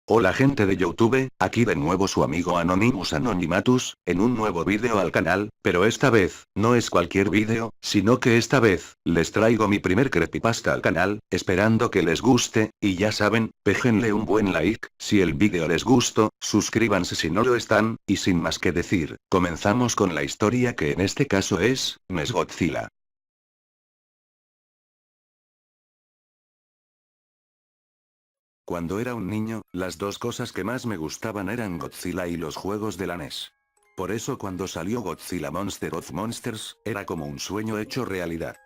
Hola gente de YouTube, aquí de nuevo su amigo Anonymous Anonymatus, en un nuevo vídeo al canal, pero esta vez, no es cualquier vídeo, sino que esta vez, les traigo mi primer creepypasta al canal, esperando que les guste, y ya saben, péjenle un buen like, si el vídeo les gustó, suscríbanse si no lo están, y sin más que decir, comenzamos con la historia que en este caso es, Godzilla. Cuando era un niño, las dos cosas que más me gustaban eran Godzilla y los juegos de la NES. Por eso cuando salió Godzilla Monster of Monsters, era como un sueño hecho realidad.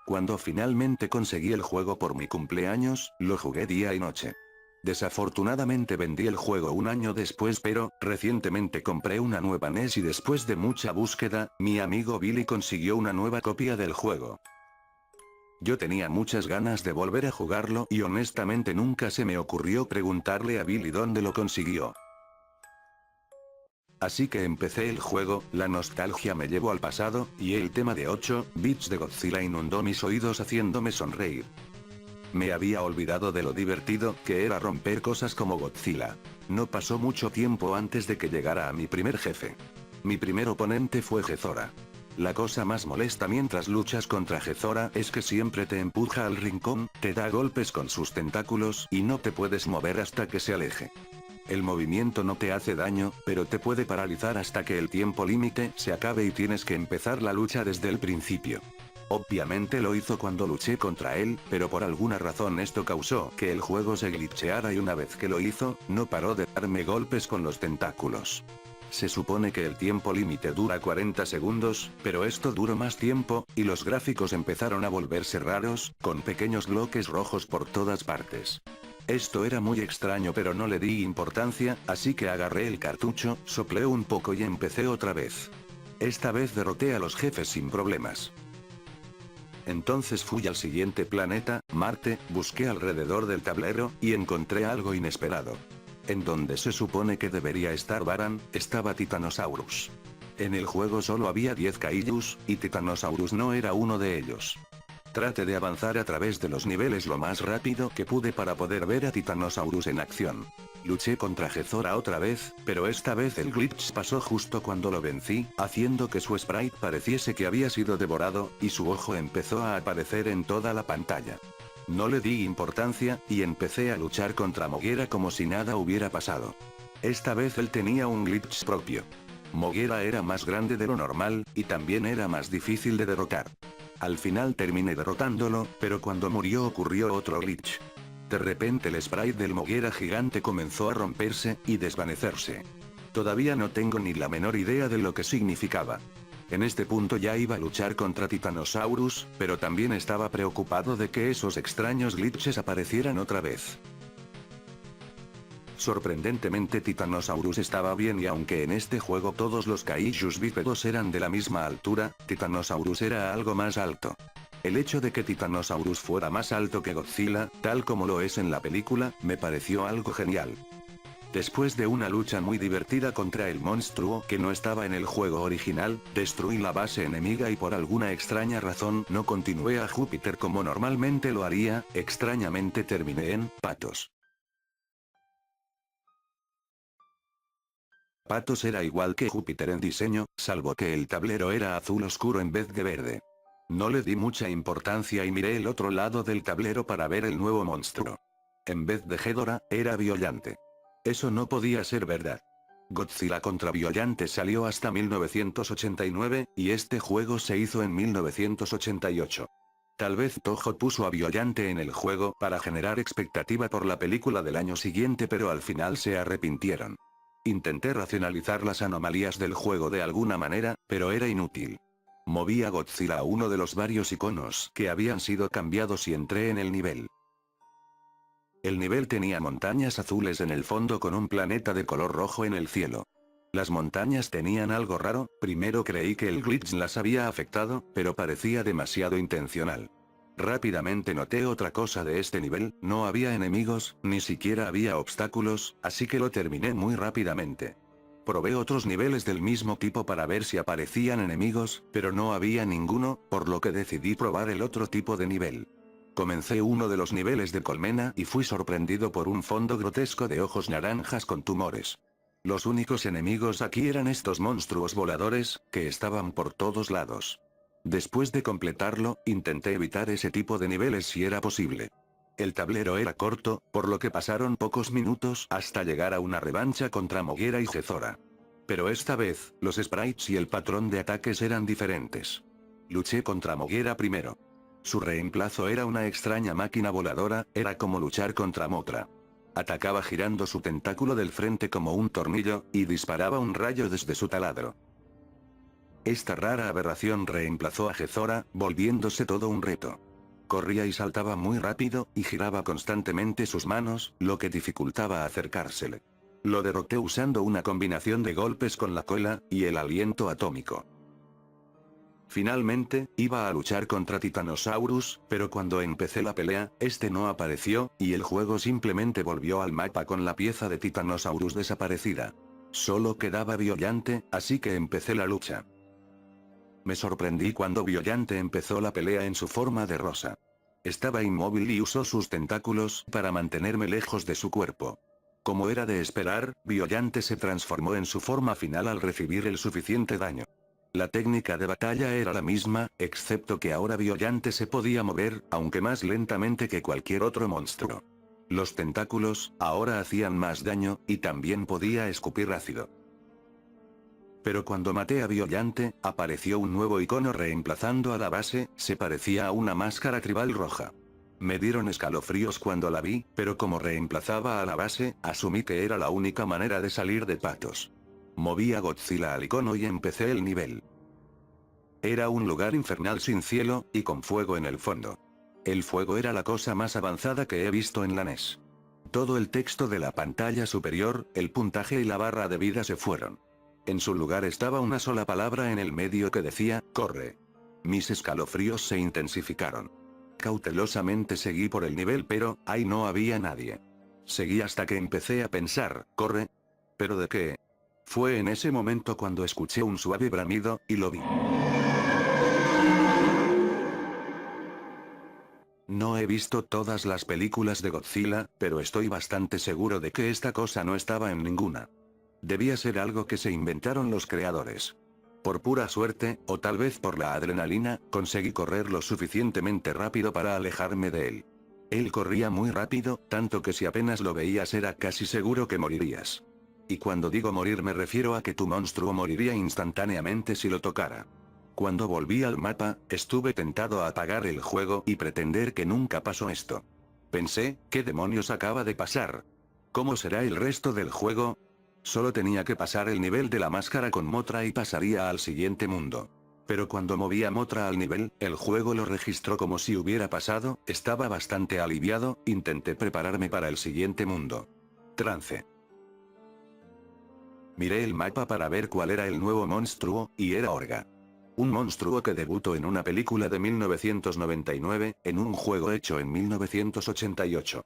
Cuando finalmente conseguí el juego por mi cumpleaños, lo jugué día y noche. Desafortunadamente vendí el juego un año después, pero, recientemente compré una nueva NES y después de mucha búsqueda, mi amigo Billy consiguió una nueva copia del juego. Yo tenía muchas ganas de volver a jugarlo y honestamente nunca se me ocurrió preguntarle a Billy dónde lo consiguió. Así que empecé el juego, la nostalgia me llevó al pasado, y el tema de 8 bits de Godzilla inundó mis oídos haciéndome sonreír. Me había olvidado de lo divertido que era romper cosas como Godzilla. No pasó mucho tiempo antes de que llegara a mi primer jefe. Mi primer oponente fue Gezora. La cosa más molesta mientras luchas contra Gezora es que siempre te empuja al rincón, te da golpes con sus tentáculos y no te puedes mover hasta que se aleje. El movimiento no te hace daño, pero te puede paralizar hasta que el tiempo límite se acabe y tienes que empezar la lucha desde el principio. Obviamente lo hizo cuando luché contra él, pero por alguna razón esto causó que el juego se glitcheara y una vez que lo hizo, no paró de darme golpes con los tentáculos. Se supone que el tiempo límite dura 40 segundos, pero esto duró más tiempo, y los gráficos empezaron a volverse raros, con pequeños bloques rojos por todas partes. Esto era muy extraño pero no le di importancia, así que agarré el cartucho, soplé un poco y empecé otra vez. Esta vez derroté a los jefes sin problemas. Entonces fui al siguiente planeta, Marte, busqué alrededor del tablero, y encontré algo inesperado. En donde se supone que debería estar Baran, estaba Titanosaurus. En el juego solo había 10 Kaijus, y Titanosaurus no era uno de ellos. Traté de avanzar a través de los niveles lo más rápido que pude para poder ver a Titanosaurus en acción. Luché contra Gezora otra vez, pero esta vez el glitch pasó justo cuando lo vencí, haciendo que su sprite pareciese que había sido devorado, y su ojo empezó a aparecer en toda la pantalla. No le di importancia, y empecé a luchar contra Moguera como si nada hubiera pasado. Esta vez él tenía un glitch propio. Moguera era más grande de lo normal, y también era más difícil de derrotar. Al final terminé derrotándolo, pero cuando murió ocurrió otro glitch. De repente el sprite del Moguera gigante comenzó a romperse y desvanecerse. Todavía no tengo ni la menor idea de lo que significaba. En este punto ya iba a luchar contra Titanosaurus, pero también estaba preocupado de que esos extraños glitches aparecieran otra vez. Sorprendentemente Titanosaurus estaba bien y aunque en este juego todos los kaijus bípedos eran de la misma altura, Titanosaurus era algo más alto. El hecho de que Titanosaurus fuera más alto que Godzilla, tal como lo es en la película, me pareció algo genial. Después de una lucha muy divertida contra el monstruo que no estaba en el juego original, destruí la base enemiga y por alguna extraña razón no continué a Júpiter como normalmente lo haría, extrañamente terminé en Patos. Patos era igual que Júpiter en diseño, salvo que el tablero era azul oscuro en vez de verde. No le di mucha importancia y miré el otro lado del tablero para ver el nuevo monstruo. En vez de Ghidorah, era Biollante. Eso no podía ser verdad. Godzilla contra Biollante salió hasta 1989, y este juego se hizo en 1988. Tal vez Toho puso a Biollante en el juego para generar expectativa por la película del año siguiente, pero al final se arrepintieron. Intenté racionalizar las anomalías del juego de alguna manera, pero era inútil. Moví a Godzilla a uno de los varios iconos que habían sido cambiados y entré en el nivel. El nivel tenía montañas azules en el fondo con un planeta de color rojo en el cielo. Las montañas tenían algo raro, primero creí que el glitch las había afectado, pero parecía demasiado intencional. Rápidamente noté otra cosa de este nivel, no había enemigos, ni siquiera había obstáculos, así que lo terminé muy rápidamente. Probé otros niveles del mismo tipo para ver si aparecían enemigos, pero no había ninguno, por lo que decidí probar el otro tipo de nivel. Comencé uno de los niveles de colmena y fui sorprendido por un fondo grotesco de ojos naranjas con tumores. Los únicos enemigos aquí eran estos monstruos voladores, que estaban por todos lados. Después de completarlo, intenté evitar ese tipo de niveles si era posible. El tablero era corto, por lo que pasaron pocos minutos hasta llegar a una revancha contra Moguera y Gezora. Pero esta vez, los sprites y el patrón de ataques eran diferentes. Luché contra Moguera primero. Su reemplazo era una extraña máquina voladora, era como luchar contra Mothra. Atacaba girando su tentáculo del frente como un tornillo, y disparaba un rayo desde su taladro. Esta rara aberración reemplazó a Gezora, volviéndose todo un reto. Corría y saltaba muy rápido, y giraba constantemente sus manos, lo que dificultaba acercársele. Lo derroté usando una combinación de golpes con la cola, y el aliento atómico. Finalmente, iba a luchar contra Titanosaurus, pero cuando empecé la pelea, este no apareció, y el juego simplemente volvió al mapa con la pieza de Titanosaurus desaparecida. Solo quedaba Biollante, así que empecé la lucha. Me sorprendí cuando Biollante empezó la pelea en su forma de rosa. Estaba inmóvil y usó sus tentáculos para mantenerme lejos de su cuerpo. Como era de esperar, Biollante se transformó en su forma final al recibir el suficiente daño. La técnica de batalla era la misma, excepto que ahora Biollante se podía mover, aunque más lentamente que cualquier otro monstruo. Los tentáculos, ahora hacían más daño, y también podía escupir ácido. Pero cuando maté a Biollante, apareció un nuevo icono reemplazando a la base, se parecía a una máscara tribal roja. Me dieron escalofríos cuando la vi, pero como reemplazaba a la base, asumí que era la única manera de salir de patos. Moví a Godzilla al icono y empecé el nivel. Era un lugar infernal sin cielo, y con fuego en el fondo. El fuego era la cosa más avanzada que he visto en la NES. Todo el texto de la pantalla superior, el puntaje y la barra de vida se fueron. En su lugar estaba una sola palabra en el medio que decía, corre. Mis escalofríos se intensificaron. Cautelosamente seguí por el nivel pero, ahí no había nadie. Seguí hasta que empecé a pensar, corre. ¿Pero de qué? Fue en ese momento cuando escuché un suave bramido, y lo vi. No he visto todas las películas de Godzilla, pero estoy bastante seguro de que esta cosa no estaba en ninguna. Debía ser algo que se inventaron los creadores. Por pura suerte, o tal vez por la adrenalina, conseguí correr lo suficientemente rápido para alejarme de él. Él corría muy rápido, tanto que si apenas lo veías era casi seguro que morirías. Y cuando digo morir me refiero a que tu monstruo moriría instantáneamente si lo tocara. Cuando volví al mapa, estuve tentado a apagar el juego y pretender que nunca pasó esto. Pensé, ¿qué demonios acaba de pasar? ¿Cómo será el resto del juego? Solo tenía que pasar el nivel de la máscara con Mothra y pasaría al siguiente mundo. Pero cuando moví a Mothra al nivel, el juego lo registró como si hubiera pasado, estaba bastante aliviado, intenté prepararme para el siguiente mundo. Trance. Miré el mapa para ver cuál era el nuevo monstruo, y era Orga. Un monstruo que debutó en una película de 1999, en un juego hecho en 1988.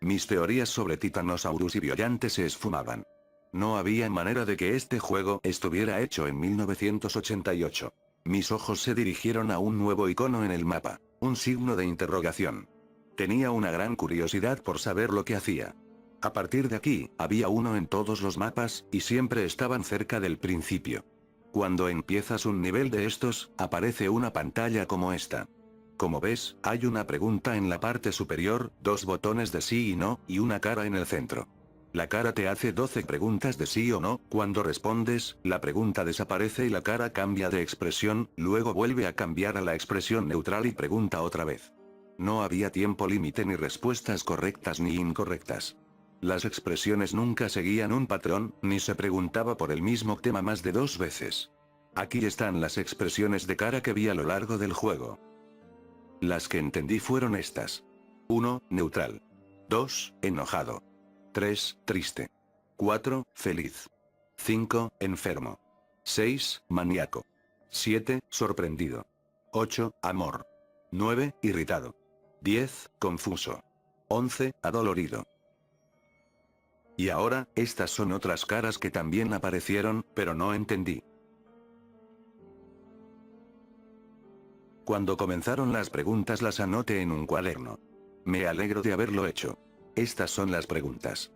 Mis teorías sobre Titanosaurus y Biollante se esfumaban. No había manera de que este juego estuviera hecho en 1988. Mis ojos se dirigieron a un nuevo icono en el mapa, un signo de interrogación. Tenía una gran curiosidad por saber lo que hacía. A partir de aquí, había uno en todos los mapas, y siempre estaban cerca del principio. Cuando empiezas un nivel de estos, aparece una pantalla como esta. Como ves, hay una pregunta en la parte superior, dos botones de sí y no, y una cara en el centro. La cara te hace 12 preguntas de sí o no, cuando respondes, la pregunta desaparece y la cara cambia de expresión, luego vuelve a cambiar a la expresión neutral y pregunta otra vez. No había tiempo límite ni respuestas correctas ni incorrectas. Las expresiones nunca seguían un patrón, ni se preguntaba por el mismo tema más de 2 veces. Aquí están las expresiones de cara que vi a lo largo del juego. Las que entendí fueron estas. 1. Neutral. 2. Enojado. 3. Triste. 4. Feliz. 5. Enfermo. 6. Maníaco. 7. Sorprendido. 8. Amor. 9. Irritado. 10. Confuso. 11. Adolorido. Y ahora, estas son otras caras que también aparecieron, pero no entendí. Cuando comenzaron las preguntas las anoté en un cuaderno. Me alegro de haberlo hecho. Estas son las preguntas.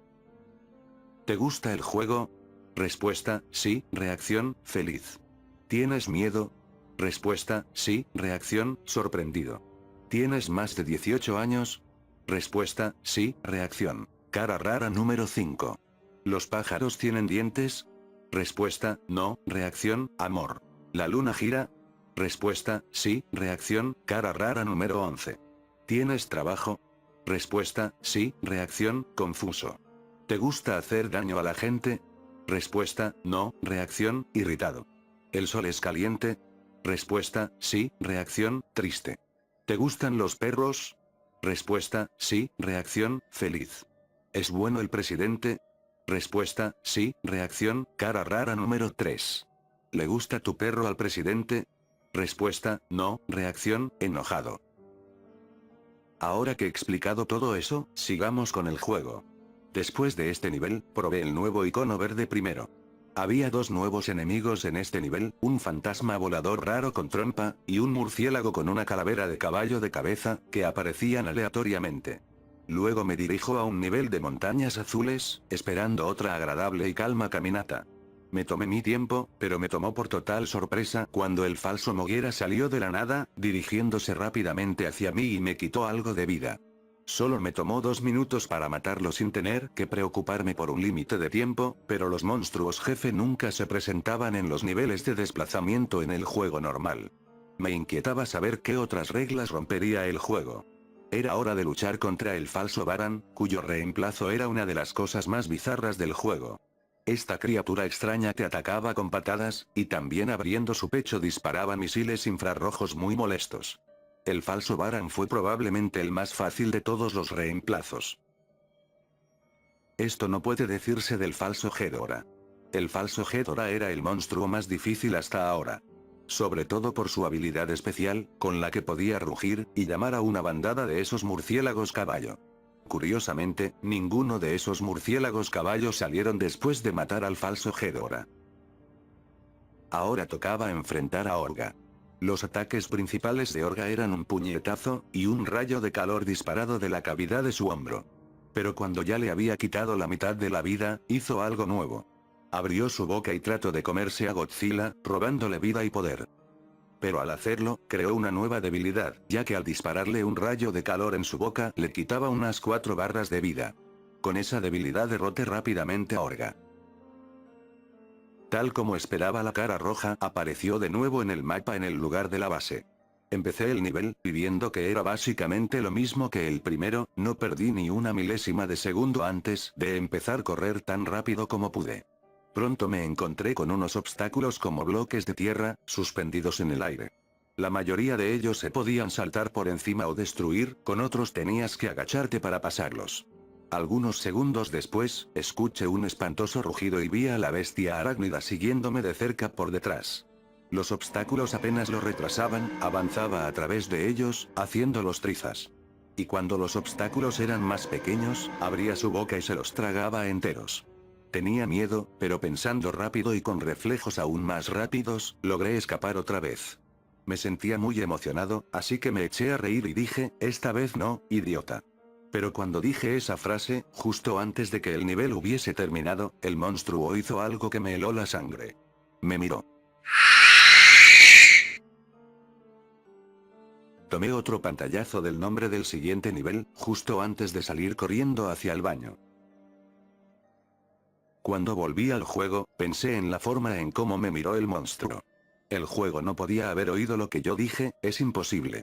¿Te gusta el juego? Respuesta, sí, reacción, feliz. ¿Tienes miedo? Respuesta, sí, reacción, sorprendido. ¿Tienes más de 18 años? Respuesta, sí, reacción. Cara rara número 5. ¿Los pájaros tienen dientes? Respuesta, no, reacción, amor. ¿La luna gira? Respuesta, sí, reacción, cara rara número 11. ¿Tienes trabajo? Respuesta, sí, reacción, confuso. ¿Te gusta hacer daño a la gente? Respuesta, no, reacción, irritado. ¿El sol es caliente? Respuesta, sí, reacción, triste. ¿Te gustan los perros? Respuesta, sí, reacción, feliz. ¿Es bueno el presidente? Respuesta, sí, reacción, cara rara número 3. ¿Le gusta tu perro al presidente? Respuesta, no, reacción, enojado. Ahora que he explicado todo eso, sigamos con el juego. Después de este nivel, probé el nuevo icono verde primero. Había dos nuevos enemigos en este nivel, un fantasma volador raro con trompa, y un murciélago con una calavera de caballo de cabeza, que aparecían aleatoriamente. Luego me dirijo a un nivel de montañas azules, esperando otra agradable y calma caminata. Me tomé mi tiempo, pero me tomó por total sorpresa cuando el falso Moguera salió de la nada, dirigiéndose rápidamente hacia mí y me quitó algo de vida. Solo me tomó 2 minutos para matarlo sin tener que preocuparme por un límite de tiempo, pero los monstruos jefe nunca se presentaban en los niveles de desplazamiento en el juego normal. Me inquietaba saber qué otras reglas rompería el juego. Era hora de luchar contra el falso Baran, cuyo reemplazo era una de las cosas más bizarras del juego. Esta criatura extraña te atacaba con patadas, y también abriendo su pecho disparaba misiles infrarrojos muy molestos. El falso Baran fue probablemente el más fácil de todos los reemplazos. Esto no puede decirse del falso Ghidorah. El falso Ghidorah era el monstruo más difícil hasta ahora. Sobre todo por su habilidad especial, con la que podía rugir, y llamar a una bandada de esos murciélagos caballo. Curiosamente, ninguno de esos murciélagos caballos salieron después de matar al falso Ghidorah. Ahora tocaba enfrentar a Orga. Los ataques principales de Orga eran un puñetazo, y un rayo de calor disparado de la cavidad de su hombro. Pero cuando ya le había quitado la mitad de la vida, hizo algo nuevo. Abrió su boca y trató de comerse a Godzilla, robándole vida y poder. Pero al hacerlo, creó una nueva debilidad, ya que al dispararle un rayo de calor en su boca, le quitaba unas 4 barras de vida. Con esa debilidad derroté rápidamente a Orga. Tal como esperaba, la cara roja apareció de nuevo en el mapa en el lugar de la base. Empecé el nivel, y viendo que era básicamente lo mismo que el primero, no perdí ni una milésima de segundo antes de empezar a correr tan rápido como pude. Pronto me encontré con unos obstáculos como bloques de tierra, suspendidos en el aire. La mayoría de ellos se podían saltar por encima o destruir, con otros tenías que agacharte para pasarlos. Algunos segundos después, escuché un espantoso rugido y vi a la bestia arácnida siguiéndome de cerca por detrás. Los obstáculos apenas lo retrasaban, avanzaba a través de ellos, haciéndolos trizas. Y cuando los obstáculos eran más pequeños, abría su boca y se los tragaba enteros. Tenía miedo, pero pensando rápido y con reflejos aún más rápidos, logré escapar otra vez. Me sentía muy emocionado, así que me eché a reír y dije, esta vez no, idiota. Pero cuando dije esa frase, justo antes de que el nivel hubiese terminado, el monstruo hizo algo que me heló la sangre. Me miró. Tomé otro pantallazo del nombre del siguiente nivel, justo antes de salir corriendo hacia el baño. Cuando volví al juego, pensé en la forma en cómo me miró el monstruo. El juego no podía haber oído lo que yo dije, es imposible.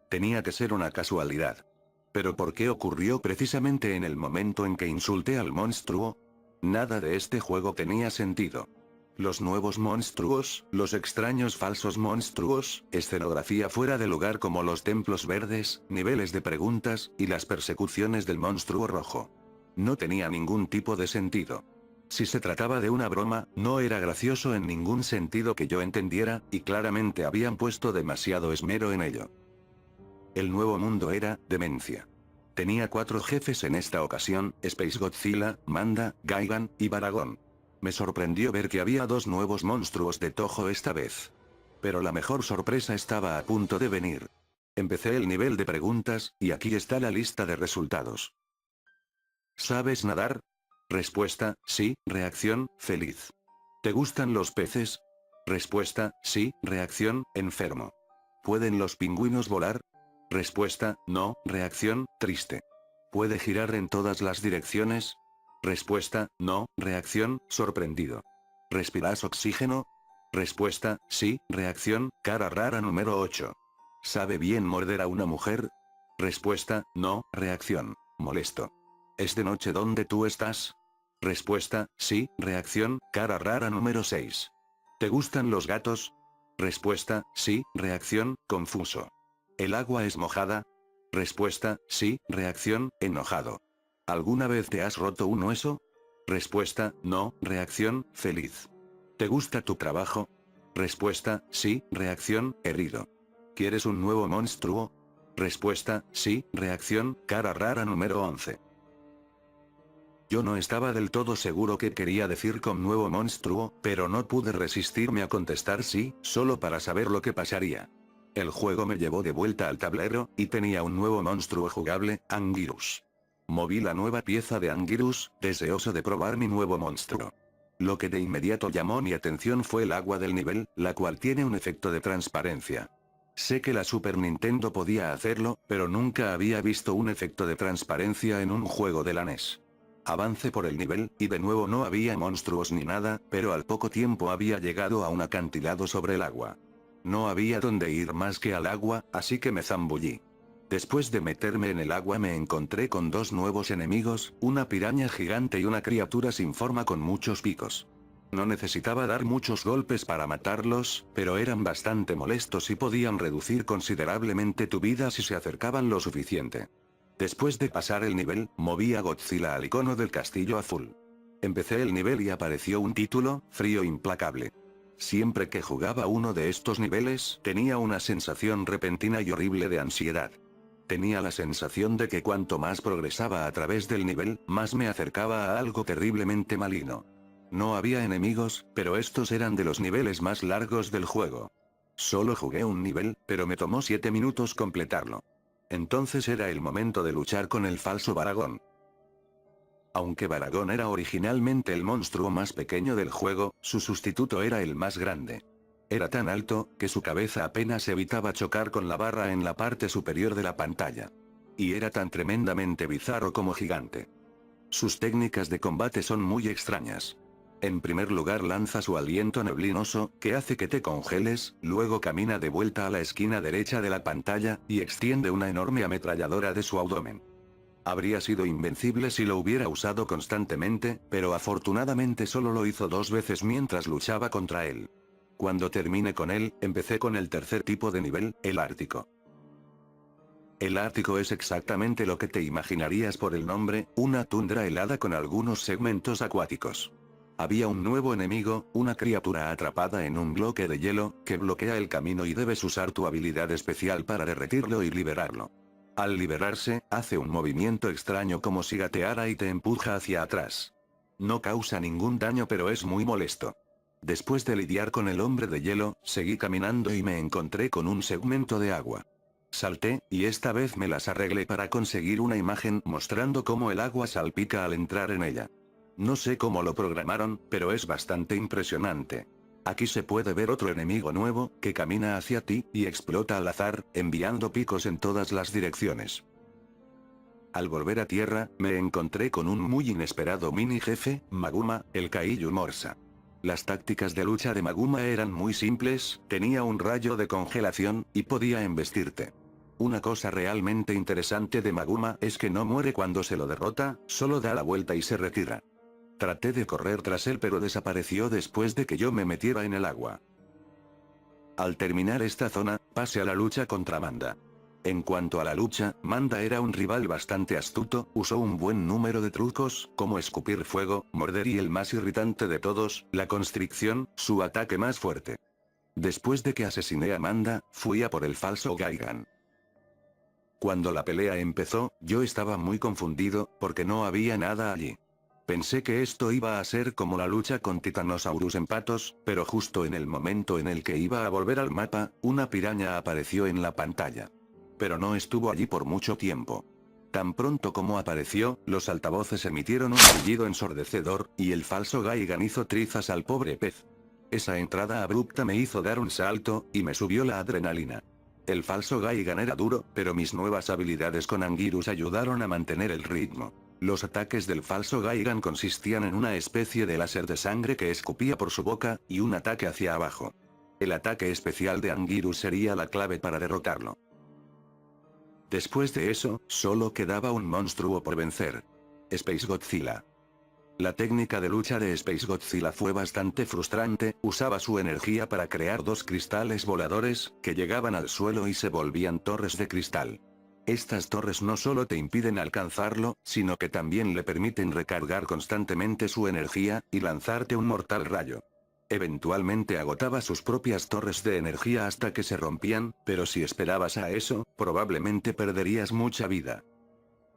Tenía que ser una casualidad. ¿Pero por qué ocurrió precisamente en el momento en que insulté al monstruo? Nada de este juego tenía sentido. Los nuevos monstruos, los extraños falsos monstruos, escenografía fuera de lugar como los templos verdes, niveles de preguntas, y las persecuciones del monstruo rojo. No tenía ningún tipo de sentido. Si se trataba de una broma, no era gracioso en ningún sentido que yo entendiera, y claramente habían puesto demasiado esmero en ello. El nuevo mundo era demencia. Tenía 4 jefes en esta ocasión, Space Godzilla, Manda, Gigan, y Baragon. Me sorprendió ver que había 2 nuevos monstruos de Toho esta vez. Pero la mejor sorpresa estaba a punto de venir. Empecé el nivel de preguntas, y aquí está la lista de resultados. ¿Sabes nadar? Respuesta, sí, reacción, feliz. ¿Te gustan los peces? Respuesta, sí, reacción, enfermo. ¿Pueden los pingüinos volar? Respuesta, no, reacción, triste. ¿Puede girar en todas las direcciones? Respuesta, no, reacción, sorprendido. ¿Respiras oxígeno? Respuesta, sí, reacción, cara rara número 8. ¿Sabe bien morder a una mujer? Respuesta, no, reacción, molesto. ¿Es de noche donde tú estás? Respuesta, sí, reacción, cara rara número 6. ¿Te gustan los gatos? Respuesta, sí, reacción, confuso. ¿El agua es mojada? Respuesta, sí, reacción, enojado. ¿Alguna vez te has roto un hueso? Respuesta, no, reacción, feliz. ¿Te gusta tu trabajo? Respuesta, sí, reacción, herido. ¿Quieres un nuevo monstruo? Respuesta, sí, reacción, cara rara número 11. Yo no estaba del todo seguro qué quería decir con nuevo monstruo, pero no pude resistirme a contestar sí, solo para saber lo que pasaría. El juego me llevó de vuelta al tablero, y tenía un nuevo monstruo jugable, Anguirus. Moví la nueva pieza de Anguirus, deseoso de probar mi nuevo monstruo. Lo que de inmediato llamó mi atención fue el agua del nivel, la cual tiene un efecto de transparencia. Sé que la Super Nintendo podía hacerlo, pero nunca había visto un efecto de transparencia en un juego de la NES. Avancé por el nivel, y de nuevo no había monstruos ni nada, pero al poco tiempo había llegado a un acantilado sobre el agua. No había donde ir más que al agua, así que me zambullí. Después de meterme en el agua me encontré con dos nuevos enemigos, una piraña gigante y una criatura sin forma con muchos picos. No necesitaba dar muchos golpes para matarlos, pero eran bastante molestos y podían reducir considerablemente tu vida si se acercaban lo suficiente. Después de pasar el nivel, moví a Godzilla al icono del castillo azul. Empecé el nivel y apareció un título, Frío Implacable. Siempre que jugaba uno de estos niveles, tenía una sensación repentina y horrible de ansiedad. Tenía la sensación de que cuanto más progresaba a través del nivel, más me acercaba a algo terriblemente maligno. No había enemigos, pero estos eran de los niveles más largos del juego. Solo jugué un nivel, pero me tomó 7 minutos completarlo. Entonces era el momento de luchar con el falso Baragón. Aunque Baragón era originalmente el monstruo más pequeño del juego, su sustituto era el más grande. Era tan alto, que su cabeza apenas evitaba chocar con la barra en la parte superior de la pantalla. Y era tan tremendamente bizarro como gigante. Sus técnicas de combate son muy extrañas. En primer lugar lanza su aliento neblinoso, que hace que te congeles, luego camina de vuelta a la esquina derecha de la pantalla, y extiende una enorme ametralladora de su abdomen. Habría sido invencible si lo hubiera usado constantemente, pero afortunadamente solo lo hizo 2 veces mientras luchaba contra él. Cuando terminé con él, empecé con el tercer tipo de nivel, el Ártico. El Ártico es exactamente lo que te imaginarías por el nombre, una tundra helada con algunos segmentos acuáticos. Había un nuevo enemigo, una criatura atrapada en un bloque de hielo, que bloquea el camino y debes usar tu habilidad especial para derretirlo y liberarlo. Al liberarse, hace un movimiento extraño como si gateara y te empuja hacia atrás. No causa ningún daño pero es muy molesto. Después de lidiar con el hombre de hielo, seguí caminando y me encontré con un segmento de agua. Salté, y esta vez me las arreglé para conseguir una imagen mostrando cómo el agua salpica al entrar en ella. No sé cómo lo programaron, pero es bastante impresionante. Aquí se puede ver otro enemigo nuevo, que camina hacia ti, y explota al azar, enviando picos en todas las direcciones. Al volver a tierra, me encontré con un muy inesperado mini jefe, Maguma, el Kaiju Morsa. Las tácticas de lucha de Maguma eran muy simples, tenía un rayo de congelación, y podía embestirte. Una cosa realmente interesante de Maguma es que no muere cuando se lo derrota, solo da la vuelta y se retira. Traté de correr tras él pero desapareció después de que yo me metiera en el agua. Al terminar esta zona, pasé a la lucha contra Manda. En cuanto a la lucha, Manda era un rival bastante astuto, usó un buen número de trucos, como escupir fuego, morder y el más irritante de todos, la constricción, su ataque más fuerte. Después de que asesiné a Manda, fui a por el falso Gaigan. Cuando la pelea empezó, yo estaba muy confundido, porque no había nada allí. Pensé que esto iba a ser como la lucha con Titanosaurus en patos, pero justo en el momento en el que iba a volver al mapa, una piraña apareció en la pantalla. Pero no estuvo allí por mucho tiempo. Tan pronto como apareció, los altavoces emitieron un aullido ensordecedor, y el falso Gaigan hizo trizas al pobre pez. Esa entrada abrupta me hizo dar un salto, y me subió la adrenalina. El falso Gaigan era duro, pero mis nuevas habilidades con Anguirus ayudaron a mantener el ritmo. Los ataques del falso Gaigan consistían en una especie de láser de sangre que escupía por su boca, y un ataque hacia abajo. El ataque especial de Anguirus sería la clave para derrotarlo. Después de eso, solo quedaba un monstruo por vencer. Space Godzilla. La técnica de lucha de Space Godzilla fue bastante frustrante, usaba su energía para crear dos cristales voladores, que llegaban al suelo y se volvían torres de cristal. Estas torres no solo te impiden alcanzarlo, sino que también le permiten recargar constantemente su energía, y lanzarte un mortal rayo. Eventualmente agotaba sus propias torres de energía hasta que se rompían, pero si esperabas a eso, probablemente perderías mucha vida.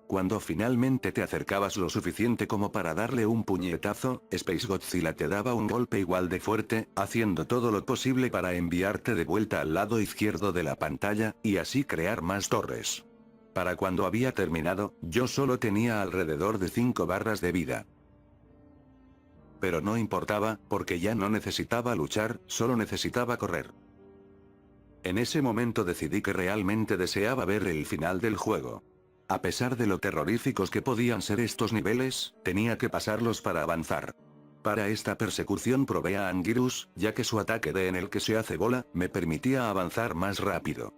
Cuando finalmente te acercabas lo suficiente como para darle un puñetazo, Space Godzilla te daba un golpe igual de fuerte, haciendo todo lo posible para enviarte de vuelta al lado izquierdo de la pantalla, y así crear más torres. Para cuando había terminado, yo solo tenía alrededor de 5 barras de vida. Pero no importaba, porque ya no necesitaba luchar, solo necesitaba correr. En ese momento decidí que realmente deseaba ver el final del juego. A pesar de lo terroríficos que podían ser estos niveles, tenía que pasarlos para avanzar. Para esta persecución probé a Anguirus, ya que su ataque en el que se hace bola, me permitía avanzar más rápido.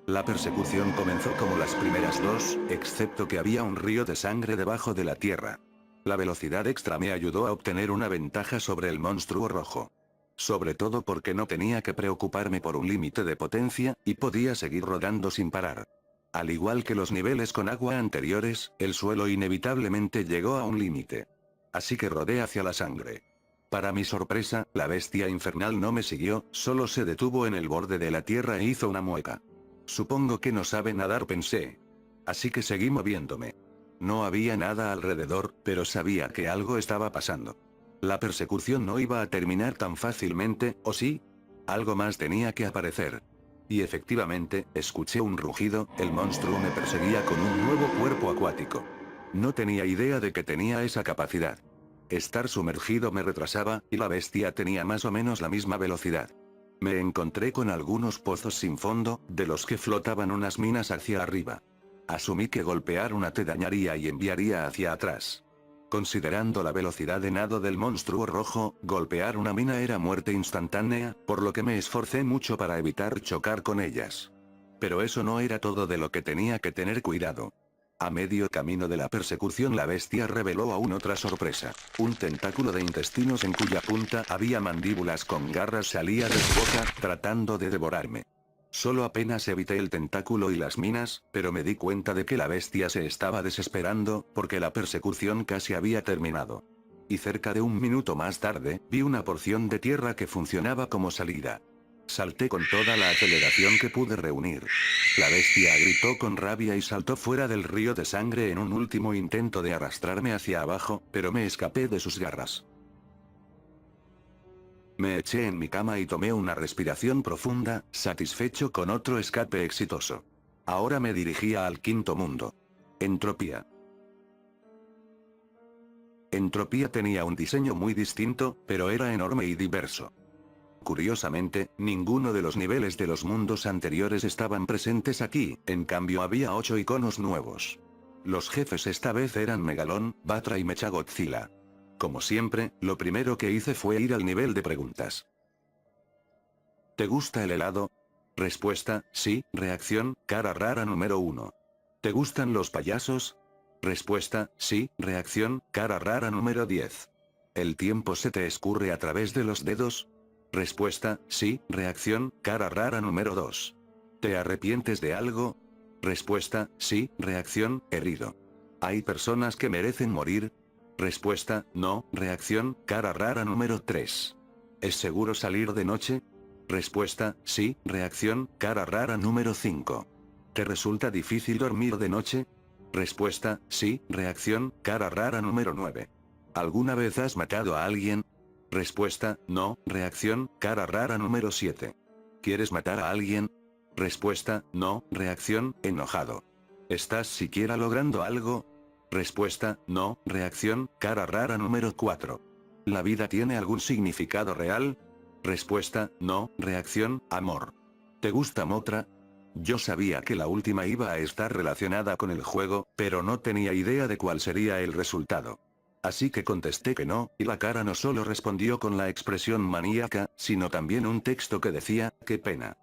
La persecución comenzó como las primeras dos, excepto que había un río de sangre debajo de la tierra. La velocidad extra me ayudó a obtener una ventaja sobre el monstruo rojo. Sobre todo porque no tenía que preocuparme por un límite de potencia, y podía seguir rodando sin parar. Al igual que los niveles con agua anteriores, el suelo inevitablemente llegó a un límite. Así que rodé hacia la sangre. Para mi sorpresa, la bestia infernal no me siguió, solo se detuvo en el borde de la tierra e hizo una mueca. Supongo que no sabe nadar, pensé. Así que seguí moviéndome. No había nada alrededor, pero sabía que algo estaba pasando. La persecución no iba a terminar tan fácilmente, ¿o sí? Algo más tenía que aparecer. Y efectivamente, escuché un rugido, el monstruo me perseguía con un nuevo cuerpo acuático. No tenía idea de que tenía esa capacidad. Estar sumergido me retrasaba, y la bestia tenía más o menos la misma velocidad. Me encontré con algunos pozos sin fondo, de los que flotaban unas minas hacia arriba. Asumí que golpear una te dañaría y enviaría hacia atrás. Considerando la velocidad de nado del monstruo rojo, golpear una mina era muerte instantánea, por lo que me esforcé mucho para evitar chocar con ellas. Pero eso no era todo de lo que tenía que tener cuidado. A medio camino de la persecución la bestia reveló aún otra sorpresa. Un tentáculo de intestinos en cuya punta había mandíbulas con garras salía de su boca, tratando de devorarme. Solo apenas evité el tentáculo y las minas, pero me di cuenta de que la bestia se estaba desesperando, porque la persecución casi había terminado. Y cerca de un minuto más tarde, vi una porción de tierra que funcionaba como salida. Salté con toda la aceleración que pude reunir. La bestia gritó con rabia y saltó fuera del río de sangre en un último intento de arrastrarme hacia abajo, pero me escapé de sus garras. Me eché en mi cama y tomé una respiración profunda, satisfecho con otro escape exitoso. Ahora me dirigía al quinto mundo. Entropía. Entropía tenía un diseño muy distinto, pero era enorme y diverso. Curiosamente, ninguno de los niveles de los mundos anteriores estaban presentes aquí, en cambio había 8 iconos nuevos. Los jefes esta vez eran Megalón, Batra y Mechagodzilla. Como siempre, lo primero que hice fue ir al nivel de preguntas. ¿Te gusta el helado? Respuesta, sí. Reacción, cara rara número 1. ¿Te gustan los payasos? Respuesta, sí. Reacción, cara rara número 10. ¿El tiempo se te escurre a través de los dedos? Respuesta, sí. Reacción, cara rara número 2. ¿Te arrepientes de algo? Respuesta, sí. Reacción, herido. ¿Hay personas que merecen morir? Respuesta, no. Reacción, cara rara número 3. ¿Es seguro salir de noche? Respuesta, sí. Reacción, cara rara número 5. ¿Te resulta difícil dormir de noche? Respuesta, sí. Reacción, cara rara número 9. ¿Alguna vez has matado a alguien? Respuesta, no. Reacción, cara rara número 7. ¿Quieres matar a alguien? Respuesta, no. Reacción, enojado. ¿Estás siquiera logrando algo? Respuesta, no. Reacción, cara rara número 4. ¿La vida tiene algún significado real? Respuesta, no. Reacción, amor. ¿Te gusta Motra? Yo sabía que la última iba a estar relacionada con el juego, pero no tenía idea de cuál sería el resultado. Así que contesté que no, y la cara no solo respondió con la expresión maníaca, sino también un texto que decía, qué pena.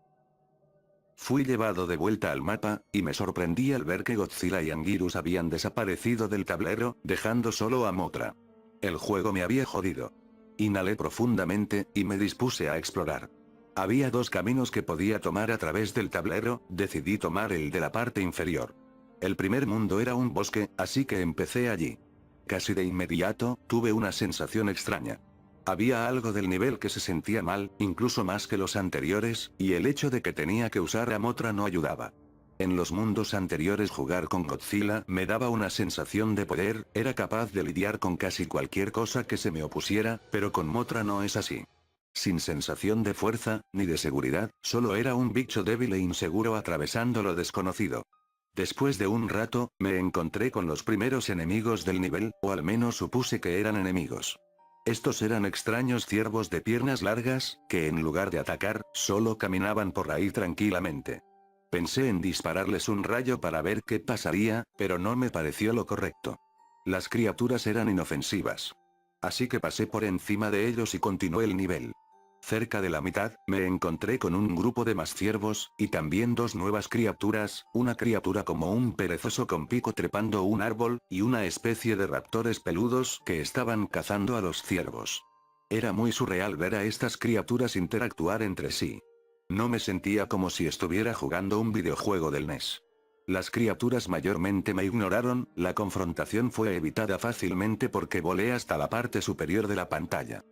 Fui llevado de vuelta al mapa, y me sorprendí al ver que Godzilla y Anguirus habían desaparecido del tablero, dejando solo a Mothra. El juego me había jodido. Inhalé profundamente, y me dispuse a explorar. Había dos caminos que podía tomar a través del tablero, decidí tomar el de la parte inferior. El primer mundo era un bosque, así que empecé allí. Casi de inmediato, tuve una sensación extraña. Había algo del nivel que se sentía mal, incluso más que los anteriores, y el hecho de que tenía que usar a Mothra no ayudaba. En los mundos anteriores jugar con Godzilla me daba una sensación de poder, era capaz de lidiar con casi cualquier cosa que se me opusiera, pero con Mothra no es así. Sin sensación de fuerza, ni de seguridad, solo era un bicho débil e inseguro atravesando lo desconocido. Después de un rato, me encontré con los primeros enemigos del nivel, o al menos supuse que eran enemigos. Estos eran extraños ciervos de piernas largas, que en lugar de atacar, solo caminaban por ahí tranquilamente. Pensé en dispararles un rayo para ver qué pasaría, pero no me pareció lo correcto. Las criaturas eran inofensivas. Así que pasé por encima de ellos y continué el nivel. Cerca de la mitad, me encontré con un grupo de más ciervos, y también dos nuevas criaturas, una criatura como un perezoso con pico trepando un árbol, y una especie de raptores peludos que estaban cazando a los ciervos. Era muy surreal ver a estas criaturas interactuar entre sí. No me sentía como si estuviera jugando un videojuego del NES. Las criaturas mayormente me ignoraron, la confrontación fue evitada fácilmente porque volé hasta la parte superior de la pantalla.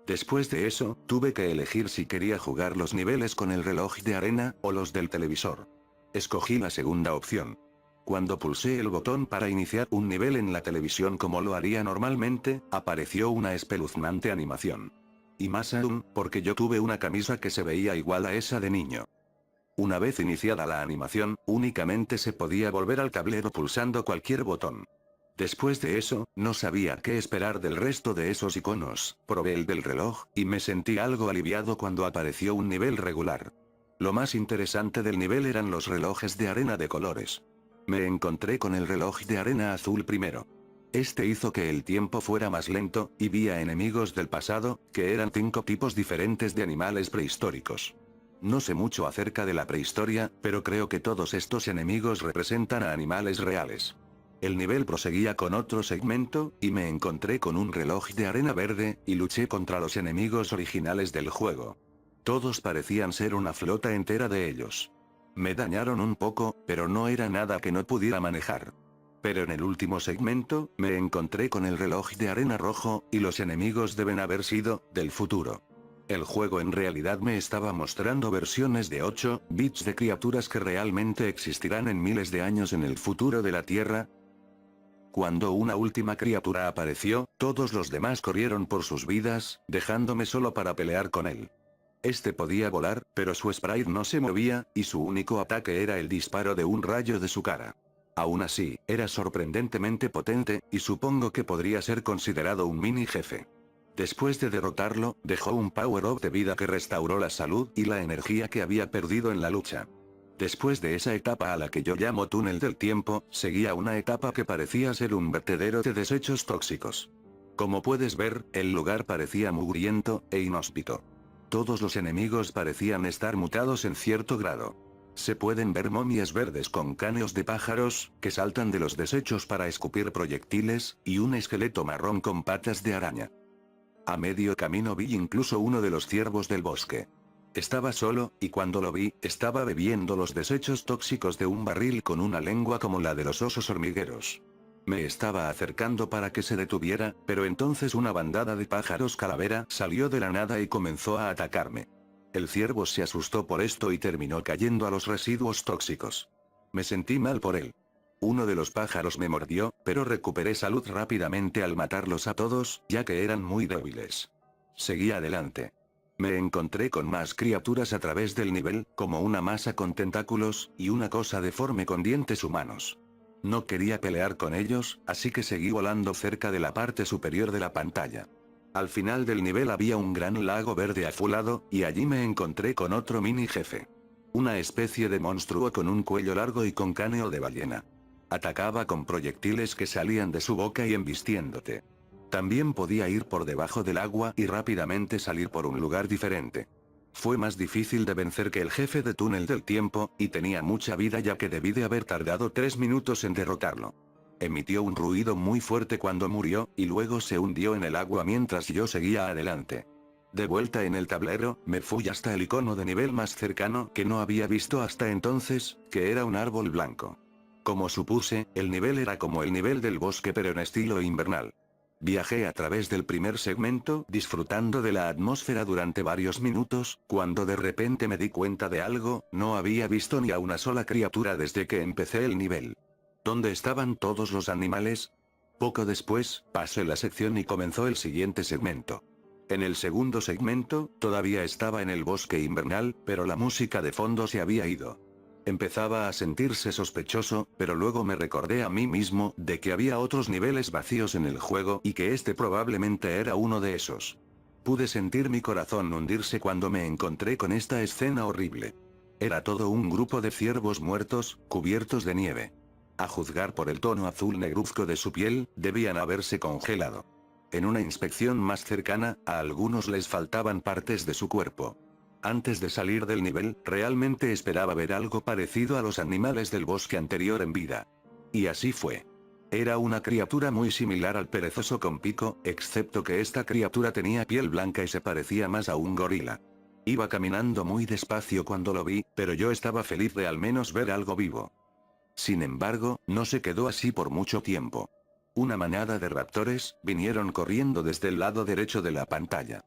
Después de eso, tuve que elegir si quería jugar los niveles con el reloj de arena, o los del televisor. Escogí la segunda opción. Cuando pulsé el botón para iniciar un nivel en la televisión como lo haría normalmente, apareció una espeluznante animación. Y más aún, porque yo tuve una camisa que se veía igual a esa de niño. Una vez iniciada la animación, únicamente se podía volver al tablero pulsando cualquier botón. Después de eso, no sabía qué esperar del resto de esos iconos, probé el del reloj, y me sentí algo aliviado cuando apareció un nivel regular. Lo más interesante del nivel eran los relojes de arena de colores. Me encontré con el reloj de arena azul primero. Este hizo que el tiempo fuera más lento, y vi a enemigos del pasado, que eran 5 tipos diferentes de animales prehistóricos. No sé mucho acerca de la prehistoria, pero creo que todos estos enemigos representan a animales reales. El nivel proseguía con otro segmento, y me encontré con un reloj de arena verde, y luché contra los enemigos originales del juego. Todos parecían ser una flota entera de ellos. Me dañaron un poco, pero no era nada que no pudiera manejar. Pero en el último segmento, me encontré con el reloj de arena rojo, y los enemigos deben haber sido, del futuro. El juego en realidad me estaba mostrando versiones de 8 bits de criaturas que realmente existirán en miles de años en el futuro de la Tierra. Cuando una última criatura apareció, todos los demás corrieron por sus vidas, dejándome solo para pelear con él. Este podía volar, pero su sprite no se movía, y su único ataque era el disparo de un rayo de su cara. Aún así, era sorprendentemente potente, y supongo que podría ser considerado un mini jefe. Después de derrotarlo, dejó un power-up de vida que restauró la salud y la energía que había perdido en la lucha. Después de esa etapa a la que yo llamo túnel del tiempo, seguía una etapa que parecía ser un vertedero de desechos tóxicos. Como puedes ver, el lugar parecía mugriento e inhóspito. Todos los enemigos parecían estar mutados en cierto grado. Se pueden ver momias verdes con cráneos de pájaros, que saltan de los desechos para escupir proyectiles, y un esqueleto marrón con patas de araña. A medio camino vi incluso uno de los ciervos del bosque. Estaba solo, y cuando lo vi, estaba bebiendo los desechos tóxicos de un barril con una lengua como la de los osos hormigueros. Me estaba acercando para que se detuviera, pero entonces una bandada de pájaros calavera salió de la nada y comenzó a atacarme. El ciervo se asustó por esto y terminó cayendo a los residuos tóxicos. Me sentí mal por él. Uno de los pájaros me mordió, pero recuperé salud rápidamente al matarlos a todos, ya que eran muy débiles. Seguí adelante. Me encontré con más criaturas a través del nivel, como una masa con tentáculos, y una cosa deforme con dientes humanos. No quería pelear con ellos, así que seguí volando cerca de la parte superior de la pantalla. Al final del nivel había un gran lago verde azulado, y allí me encontré con otro mini jefe. Una especie de monstruo con un cuello largo y con cráneo de ballena. Atacaba con proyectiles que salían de su boca y embistiéndote. También podía ir por debajo del agua y rápidamente salir por un lugar diferente. Fue más difícil de vencer que el jefe de túnel del tiempo, y tenía mucha vida ya que debí de haber tardado 3 minutos en derrotarlo. Emitió un ruido muy fuerte cuando murió, y luego se hundió en el agua mientras yo seguía adelante. De vuelta en el tablero, me fui hasta el icono de nivel más cercano que no había visto hasta entonces, que era un árbol blanco. Como supuse, el nivel era como el nivel del bosque pero en estilo invernal. Viajé a través del primer segmento, disfrutando de la atmósfera durante varios minutos, cuando de repente me di cuenta de algo, no había visto ni a una sola criatura desde que empecé el nivel. ¿Dónde estaban todos los animales? Poco después, pasé la sección y comenzó el siguiente segmento. En el segundo segmento, todavía estaba en el bosque invernal, pero la música de fondo se había ido. Empezaba a sentirse sospechoso, pero luego me recordé a mí mismo de que había otros niveles vacíos en el juego y que este probablemente era uno de esos. Pude sentir mi corazón hundirse cuando me encontré con esta escena horrible. Era todo un grupo de ciervos muertos, cubiertos de nieve. A juzgar por el tono azul negruzco de su piel, debían haberse congelado. En una inspección más cercana, a algunos les faltaban partes de su cuerpo. Antes de salir del nivel, realmente esperaba ver algo parecido a los animales del bosque anterior en vida. Y así fue. Era una criatura muy similar al perezoso con pico, excepto que esta criatura tenía piel blanca y se parecía más a un gorila. Iba caminando muy despacio cuando lo vi, pero yo estaba feliz de al menos ver algo vivo. Sin embargo, no se quedó así por mucho tiempo. Una manada de raptores vinieron corriendo desde el lado derecho de la pantalla.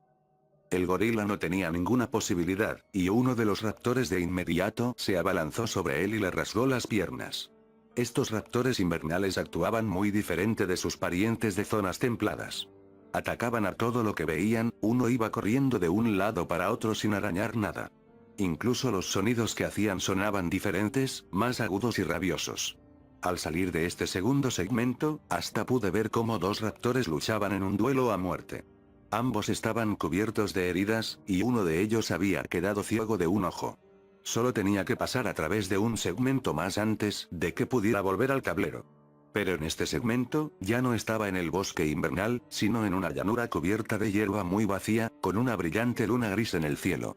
El gorila no tenía ninguna posibilidad, y uno de los raptores de inmediato se abalanzó sobre él y le rasgó las piernas. Estos raptores invernales actuaban muy diferente de sus parientes de zonas templadas. Atacaban a todo lo que veían, uno iba corriendo de un lado para otro sin arañar nada. Incluso los sonidos que hacían sonaban diferentes, más agudos y rabiosos. Al salir de este segundo segmento, hasta pude ver cómo dos raptores luchaban en un duelo a muerte. Ambos estaban cubiertos de heridas, y uno de ellos había quedado ciego de un ojo. Solo tenía que pasar a través de un segmento más antes de que pudiera volver al tablero. Pero en este segmento, ya no estaba en el bosque invernal, sino en una llanura cubierta de hierba muy vacía, con una brillante luna gris en el cielo.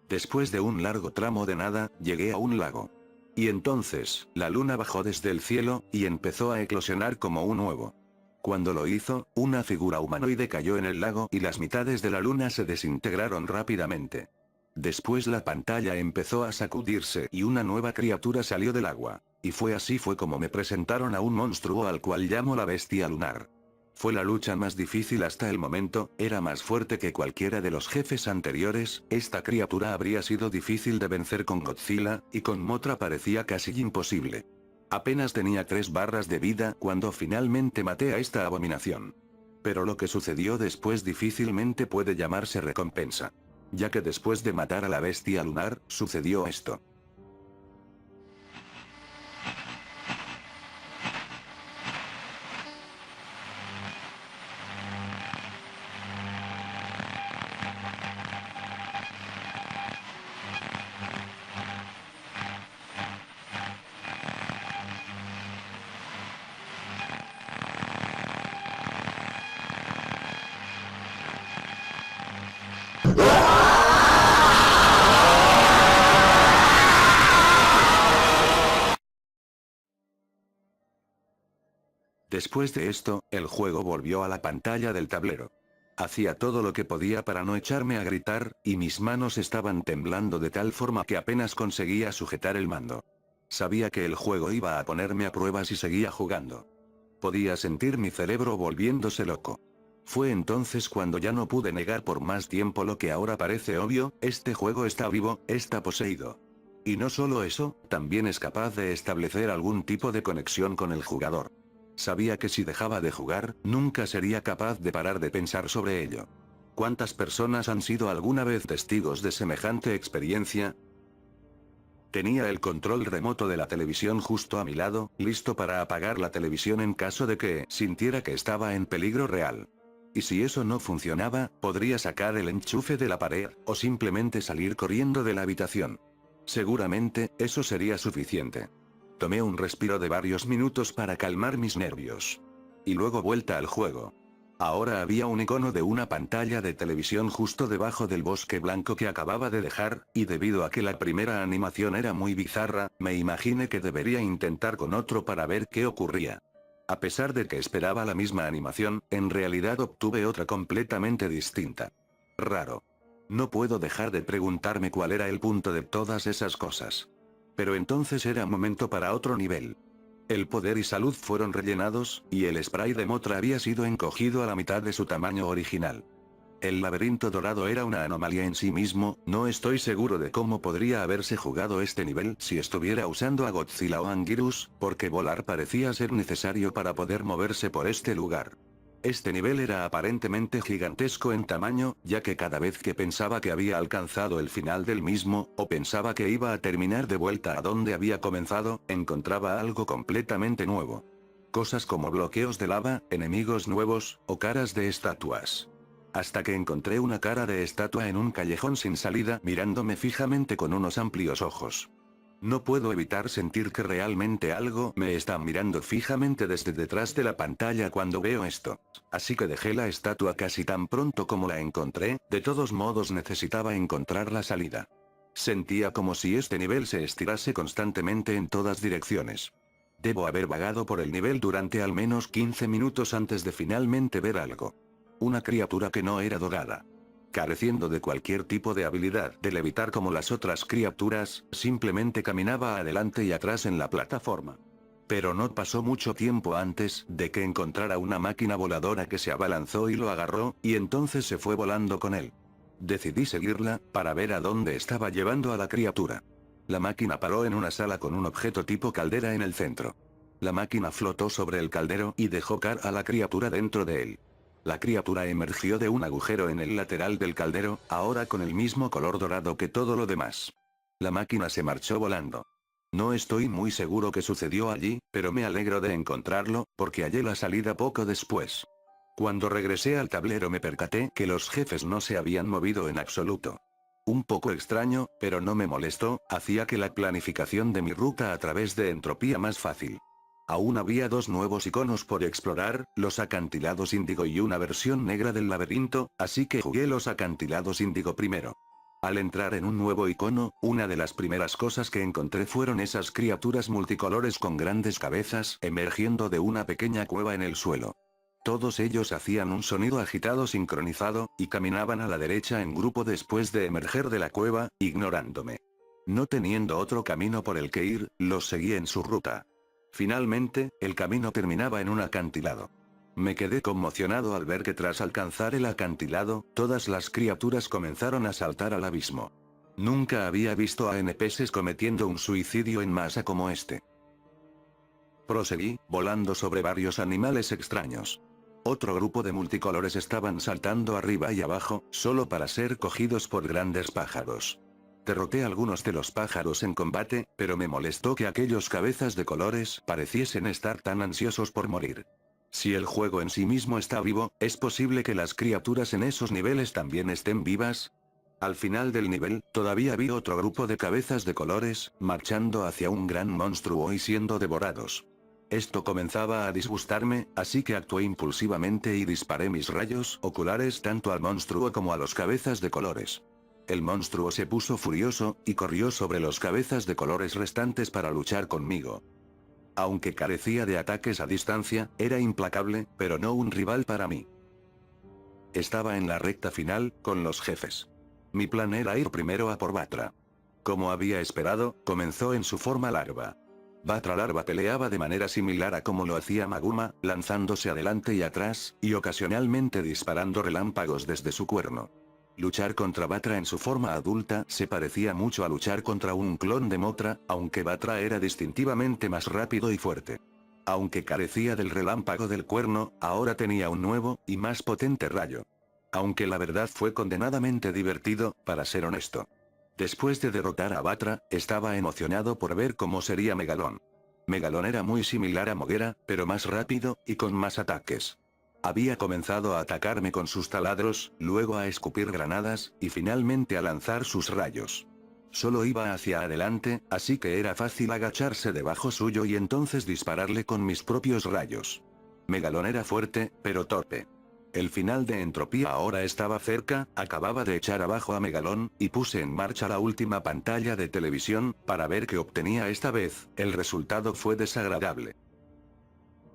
Después de un largo tramo de nada, llegué a un lago. Y entonces, la luna bajó desde el cielo, y empezó a eclosionar como un huevo. Cuando lo hizo, una figura humanoide cayó en el lago y las mitades de la luna se desintegraron rápidamente. Después la pantalla empezó a sacudirse y una nueva criatura salió del agua. Y fue como me presentaron a un monstruo al cual llamo la bestia lunar. Fue la lucha más difícil hasta el momento, era más fuerte que cualquiera de los jefes anteriores, esta criatura habría sido difícil de vencer con Godzilla, y con Mothra parecía casi imposible. Apenas tenía 3 barras de vida cuando finalmente maté a esta abominación. Pero lo que sucedió después difícilmente puede llamarse recompensa. Ya que después de matar a la bestia lunar, sucedió esto. Después de esto, el juego volvió a la pantalla del tablero. Hacía todo lo que podía para no echarme a gritar, y mis manos estaban temblando de tal forma que apenas conseguía sujetar el mando. Sabía que el juego iba a ponerme a prueba si seguía jugando. Podía sentir mi cerebro volviéndose loco. Fue entonces cuando ya no pude negar por más tiempo lo que ahora parece obvio, este juego está vivo, está poseído. Y no solo eso, también es capaz de establecer algún tipo de conexión con el jugador. Sabía que si dejaba de jugar, nunca sería capaz de parar de pensar sobre ello. ¿Cuántas personas han sido alguna vez testigos de semejante experiencia? Tenía el control remoto de la televisión justo a mi lado, listo para apagar la televisión en caso de que sintiera que estaba en peligro real. Y si eso no funcionaba, podría sacar el enchufe de la pared, o simplemente salir corriendo de la habitación. Seguramente, eso sería suficiente. Tomé un respiro de varios minutos para calmar mis nervios. Y luego vuelta al juego. Ahora había un icono de una pantalla de televisión justo debajo del bosque blanco que acababa de dejar, y debido a que la primera animación era muy bizarra, me imaginé que debería intentar con otro para ver qué ocurría. A pesar de que esperaba la misma animación, en realidad obtuve otra completamente distinta. Raro. No puedo dejar de preguntarme cuál era el punto de todas esas cosas. Pero entonces era momento para otro nivel. El poder y salud fueron rellenados, y el spray de Motra había sido encogido a la mitad de su tamaño original. El laberinto dorado era una anomalía en sí mismo, no estoy seguro de cómo podría haberse jugado este nivel si estuviera usando a Godzilla o Anguirus, porque volar parecía ser necesario para poder moverse por este lugar. Este nivel era aparentemente gigantesco en tamaño, ya que cada vez que pensaba que había alcanzado el final del mismo, o pensaba que iba a terminar de vuelta a donde había comenzado, encontraba algo completamente nuevo. Cosas como bloqueos de lava, enemigos nuevos, o caras de estatuas. Hasta que encontré una cara de estatua en un callejón sin salida mirándome fijamente con unos amplios ojos. No puedo evitar sentir que realmente algo me está mirando fijamente desde detrás de la pantalla cuando veo esto. Así que dejé la estatua casi tan pronto como la encontré, de todos modos necesitaba encontrar la salida. Sentía como si este nivel se estirase constantemente en todas direcciones. Debo haber vagado por el nivel durante al menos 15 minutos antes de finalmente ver algo. Una criatura que no era dorada. Careciendo de cualquier tipo de habilidad de levitar como las otras criaturas, simplemente caminaba adelante y atrás en la plataforma. Pero no pasó mucho tiempo antes de que encontrara una máquina voladora que se abalanzó y lo agarró, y entonces se fue volando con él. Decidí seguirla, para ver a dónde estaba llevando a la criatura. La máquina paró en una sala con un objeto tipo caldera en el centro. La máquina flotó sobre el caldero y dejó caer a la criatura dentro de él. La criatura emergió de un agujero en el lateral del caldero, ahora con el mismo color dorado que todo lo demás. La máquina se marchó volando. No estoy muy seguro qué sucedió allí, pero me alegro de encontrarlo, porque hallé la salida poco después. Cuando regresé al tablero me percaté que los jefes no se habían movido en absoluto. Un poco extraño, pero no me molestó, hacía que la planificación de mi ruta a través de entropía más fácil. Aún había dos nuevos iconos por explorar, los acantilados índigo y una versión negra del laberinto, así que jugué los acantilados índigo primero. Al entrar en un nuevo icono, una de las primeras cosas que encontré fueron esas criaturas multicolores con grandes cabezas emergiendo de una pequeña cueva en el suelo. Todos ellos hacían un sonido agitado sincronizado, y caminaban a la derecha en grupo después de emerger de la cueva, ignorándome. No teniendo otro camino por el que ir, los seguí en su ruta. Finalmente, el camino terminaba en un acantilado. Me quedé conmocionado al ver que tras alcanzar el acantilado, todas las criaturas comenzaron a saltar al abismo. Nunca había visto a NPCs cometiendo un suicidio en masa como este. Proseguí, volando sobre varios animales extraños. Otro grupo de multicolores estaban saltando arriba y abajo, solo para ser cogidos por grandes pájaros. Derroté a algunos de los pájaros en combate, pero me molestó que aquellos cabezas de colores pareciesen estar tan ansiosos por morir. Si el juego en sí mismo está vivo, ¿es posible que las criaturas en esos niveles también estén vivas? Al final del nivel, todavía vi otro grupo de cabezas de colores, marchando hacia un gran monstruo y siendo devorados. Esto comenzaba a disgustarme, así que actué impulsivamente y disparé mis rayos oculares tanto al monstruo como a los cabezas de colores. El monstruo se puso furioso, y corrió sobre los cabezas de colores restantes para luchar conmigo. Aunque carecía de ataques a distancia, era implacable, pero no un rival para mí. Estaba en la recta final, con los jefes. Mi plan era ir primero a por Batra. Como había esperado, comenzó en su forma larva. Batra larva peleaba de manera similar a como lo hacía Maguma, lanzándose adelante y atrás, y ocasionalmente disparando relámpagos desde su cuerno. Luchar contra Batra en su forma adulta se parecía mucho a luchar contra un clon de Mothra, aunque Batra era distintivamente más rápido y fuerte. Aunque carecía del relámpago del cuerno, ahora tenía un nuevo, y más potente rayo. Aunque la verdad fue condenadamente divertido, para ser honesto. Después de derrotar a Batra, estaba emocionado por ver cómo sería Megalón. Megalón era muy similar a Moguera, pero más rápido, y con más ataques. Había comenzado a atacarme con sus taladros, luego a escupir granadas, y finalmente a lanzar sus rayos. Solo iba hacia adelante, así que era fácil agacharse debajo suyo y entonces dispararle con mis propios rayos. Megalón era fuerte, pero torpe. El final de Entropía ahora estaba cerca, acababa de echar abajo a Megalón, y puse en marcha la última pantalla de televisión, para ver qué obtenía esta vez. El resultado fue desagradable.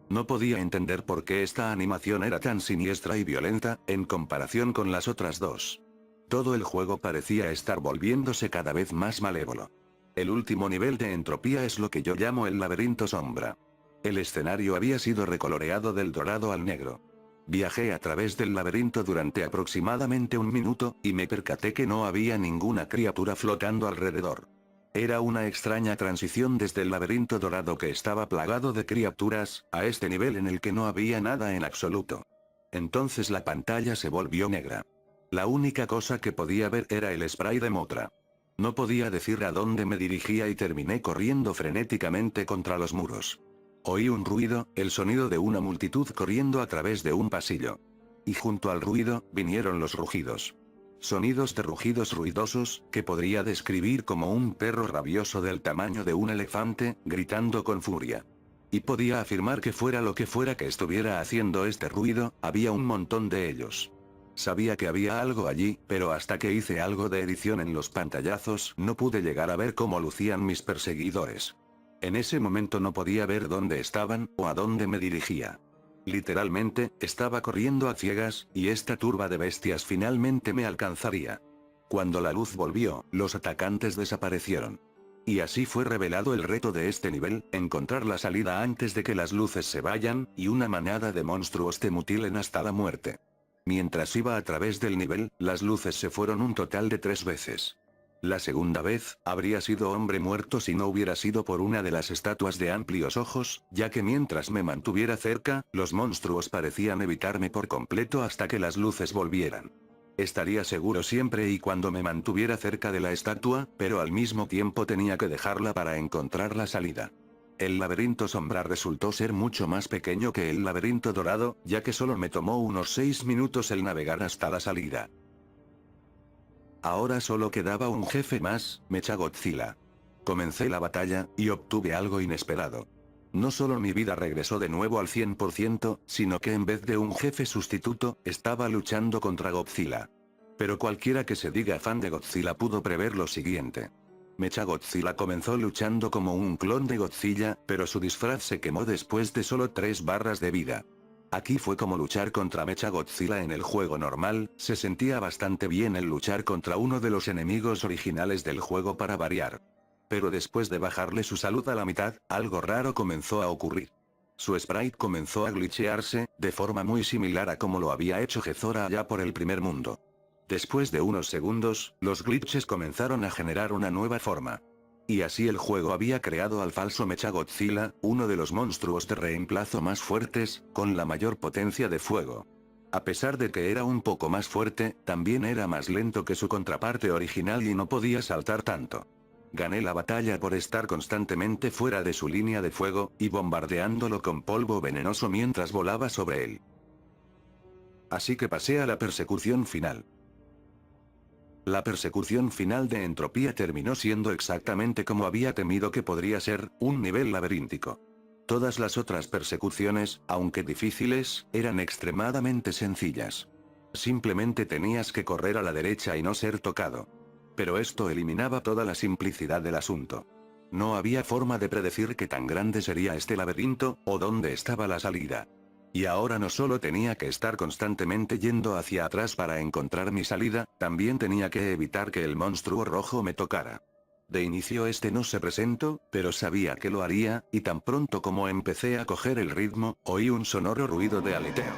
No podía entender por qué esta animación era tan siniestra y violenta, en comparación con las otras dos. Todo el juego parecía estar volviéndose cada vez más malévolo. El último nivel de Entropía es lo que yo llamo el laberinto sombra. El escenario había sido recoloreado del dorado al negro. Viajé a través del laberinto durante aproximadamente un minuto, y me percaté que no había ninguna criatura flotando alrededor. Era una extraña transición desde el laberinto dorado que estaba plagado de criaturas, a este nivel en el que no había nada en absoluto. Entonces la pantalla se volvió negra. La única cosa que podía ver era el spray de Mothra. No podía decir a dónde me dirigía y terminé corriendo frenéticamente contra los muros. Oí un ruido, el sonido de una multitud corriendo a través de un pasillo. Y junto al ruido, vinieron los rugidos. Sonidos de rugidos ruidosos, que podría describir como un perro rabioso del tamaño de un elefante, gritando con furia. Y podía afirmar que fuera lo que fuera que estuviera haciendo este ruido, había un montón de ellos. Sabía que había algo allí, pero hasta que hice algo de edición en los pantallazos, no pude llegar a ver cómo lucían mis perseguidores. En ese momento no podía ver dónde estaban, o a dónde me dirigía. Literalmente, estaba corriendo a ciegas, y esta turba de bestias finalmente me alcanzaría. Cuando la luz volvió, los atacantes desaparecieron. Y así fue revelado el reto de este nivel, encontrar la salida antes de que las luces se vayan, y una manada de monstruos te mutilen hasta la muerte. Mientras iba a través del nivel, las luces se fueron un total de 3 veces. La segunda vez, habría sido hombre muerto si no hubiera sido por una de las estatuas de amplios ojos, ya que mientras me mantuviera cerca, los monstruos parecían evitarme por completo hasta que las luces volvieran. Estaría seguro siempre y cuando me mantuviera cerca de la estatua, pero al mismo tiempo tenía que dejarla para encontrar la salida. El laberinto sombra resultó ser mucho más pequeño que el laberinto dorado, ya que solo me tomó unos 6 minutos el navegar hasta la salida. Ahora solo quedaba un jefe más, Mechagodzilla. Comencé la batalla, y obtuve algo inesperado. No solo mi vida regresó de nuevo al 100%, sino que en vez de un jefe sustituto, estaba luchando contra Godzilla. Pero cualquiera que se diga fan de Godzilla pudo prever lo siguiente. Mechagodzilla comenzó luchando como un clon de Godzilla, pero su disfraz se quemó después de solo 3 barras de vida. Aquí fue como luchar contra Mechagodzilla en el juego normal, se sentía bastante bien el luchar contra uno de los enemigos originales del juego para variar. Pero después de bajarle su salud a la mitad, algo raro comenzó a ocurrir. Su sprite comenzó a glitchearse, de forma muy similar a como lo había hecho Gezora allá por el primer mundo. Después de unos segundos, los glitches comenzaron a generar una nueva forma. Y así el juego había creado al falso Mechagodzilla, uno de los monstruos de reemplazo más fuertes, con la mayor potencia de fuego. A pesar de que era un poco más fuerte, también era más lento que su contraparte original y no podía saltar tanto. Gané la batalla por estar constantemente fuera de su línea de fuego, y bombardeándolo con polvo venenoso mientras volaba sobre él. Así que pasé a la persecución final. La persecución final de Entropía terminó siendo exactamente como había temido que podría ser, un nivel laberíntico. Todas las otras persecuciones, aunque difíciles, eran extremadamente sencillas. Simplemente tenías que correr a la derecha y no ser tocado. Pero esto eliminaba toda la simplicidad del asunto. No había forma de predecir qué tan grande sería este laberinto, o dónde estaba la salida. Y ahora no solo tenía que estar constantemente yendo hacia atrás para encontrar mi salida, también tenía que evitar que el monstruo rojo me tocara. De inicio este no se presentó, pero sabía que lo haría, y tan pronto como empecé a coger el ritmo, oí un sonoro ruido de aleteo.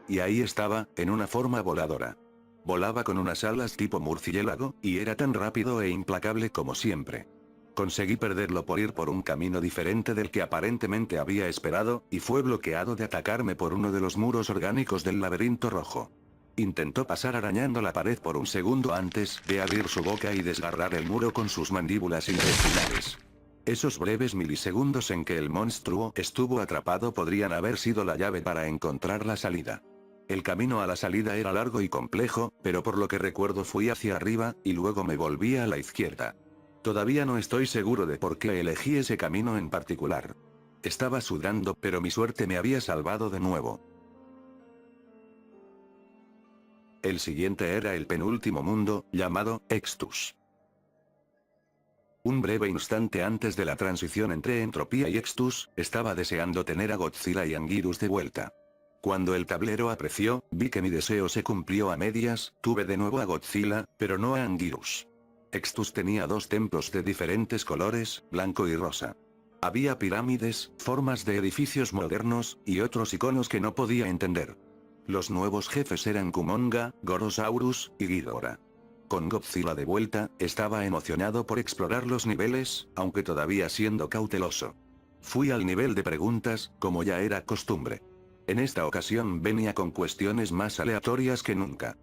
Y ahí estaba, en una forma voladora. Volaba con unas alas tipo murciélago, y era tan rápido e implacable como siempre. Conseguí perderlo por ir por un camino diferente del que aparentemente había esperado, y fue bloqueado de atacarme por uno de los muros orgánicos del laberinto rojo. Intentó pasar arañando la pared por un segundo antes de abrir su boca y desgarrar el muro con sus mandíbulas intestinales. Esos breves milisegundos en que el monstruo estuvo atrapado podrían haber sido la llave para encontrar la salida. El camino a la salida era largo y complejo, pero por lo que recuerdo fui hacia arriba, y luego me volví a la izquierda. Todavía no estoy seguro de por qué elegí ese camino en particular. Estaba sudando, pero mi suerte me había salvado de nuevo. El siguiente era el penúltimo mundo, llamado Extus. Un breve instante antes de la transición entre Entropía y Extus, estaba deseando tener a Godzilla y Anguirus de vuelta. Cuando el tablero apreció, vi que mi deseo se cumplió a medias, tuve de nuevo a Godzilla, pero no a Anguirus. Extus tenía dos templos de diferentes colores, blanco y rosa. Había pirámides, formas de edificios modernos, y otros iconos que no podía entender. Los nuevos jefes eran Kumonga, Gorosaurus, y Ghidorah. Con Godzilla de vuelta, estaba emocionado por explorar los niveles, aunque todavía siendo cauteloso. Fui al nivel de preguntas, como ya era costumbre. En esta ocasión venía con cuestiones más aleatorias que nunca.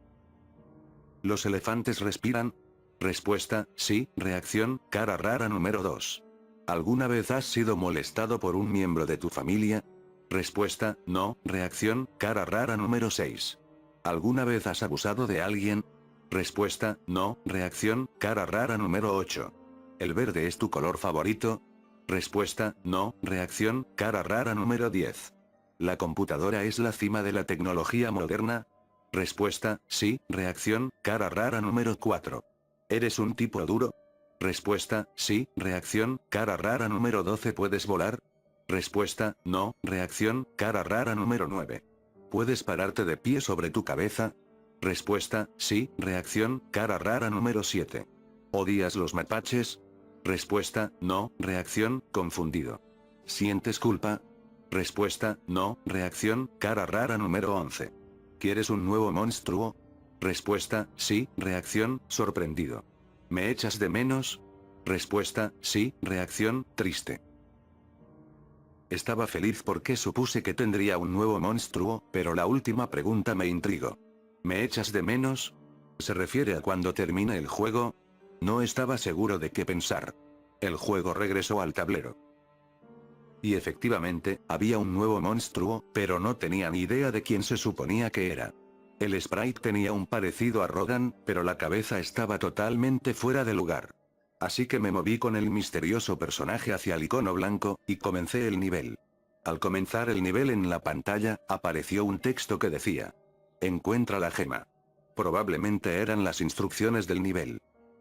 ¿Los elefantes respiran? Respuesta, sí. Reacción, cara rara número 2. ¿Alguna vez has sido molestado por un miembro de tu familia? Respuesta, no. Reacción, cara rara número 6. ¿Alguna vez has abusado de alguien? Respuesta, no. Reacción, cara rara número 8. ¿El verde es tu color favorito? Respuesta, no. Reacción, cara rara número 10. ¿La computadora es la cima de la tecnología moderna? Respuesta, sí. Reacción, cara rara número 4. ¿Eres un tipo duro? Respuesta, sí. Reacción, cara rara número 12. ¿Puedes volar? Respuesta, no. Reacción, cara rara número 9. ¿Puedes pararte de pie sobre tu cabeza? Respuesta, sí. Reacción, cara rara número 7. ¿Odias los mapaches? Respuesta, no. Reacción, confundido. ¿Sientes culpa? Respuesta, no. Reacción, cara rara número 11. ¿Quieres un nuevo monstruo? Respuesta, sí. Reacción, sorprendido. ¿Me echas de menos? Respuesta, sí. Reacción, triste. Estaba feliz porque supuse que tendría un nuevo monstruo, pero la última pregunta me intrigó. ¿Me echas de menos? ¿Se refiere a cuando termine el juego? No estaba seguro de qué pensar. El juego regresó al tablero. Y efectivamente, había un nuevo monstruo, pero no tenía ni idea de quién se suponía que era. El sprite tenía un parecido a Rodan, pero la cabeza estaba totalmente fuera de lugar. Así que me moví con el misterioso personaje hacia el icono blanco, y comencé el nivel. Al comenzar el nivel en la pantalla, apareció un texto que decía: encuentra la gema. Probablemente eran las instrucciones del nivel.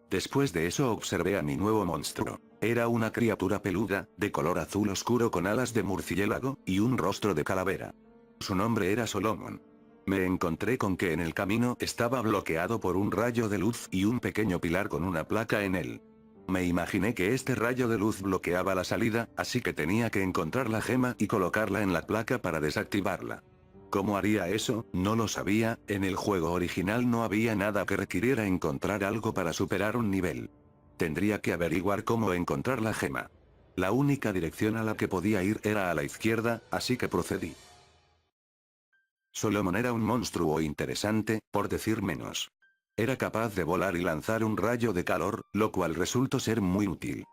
Después de eso observé a mi nuevo monstruo. Era una criatura peluda, de color azul oscuro con alas de murciélago, y un rostro de calavera. Su nombre era Solomon. Me encontré con que en el camino estaba bloqueado por un rayo de luz y un pequeño pilar con una placa en él. Me imaginé que este rayo de luz bloqueaba la salida, así que tenía que encontrar la gema y colocarla en la placa para desactivarla. ¿Cómo haría eso? No lo sabía. En el juego original no había nada que requiriera encontrar algo para superar un nivel. Tendría que averiguar cómo encontrar la gema. La única dirección a la que podía ir era a la izquierda, así que procedí. Solomon era un monstruo interesante, por decir menos. Era capaz de volar y lanzar un rayo de calor, lo cual resultó ser muy útil.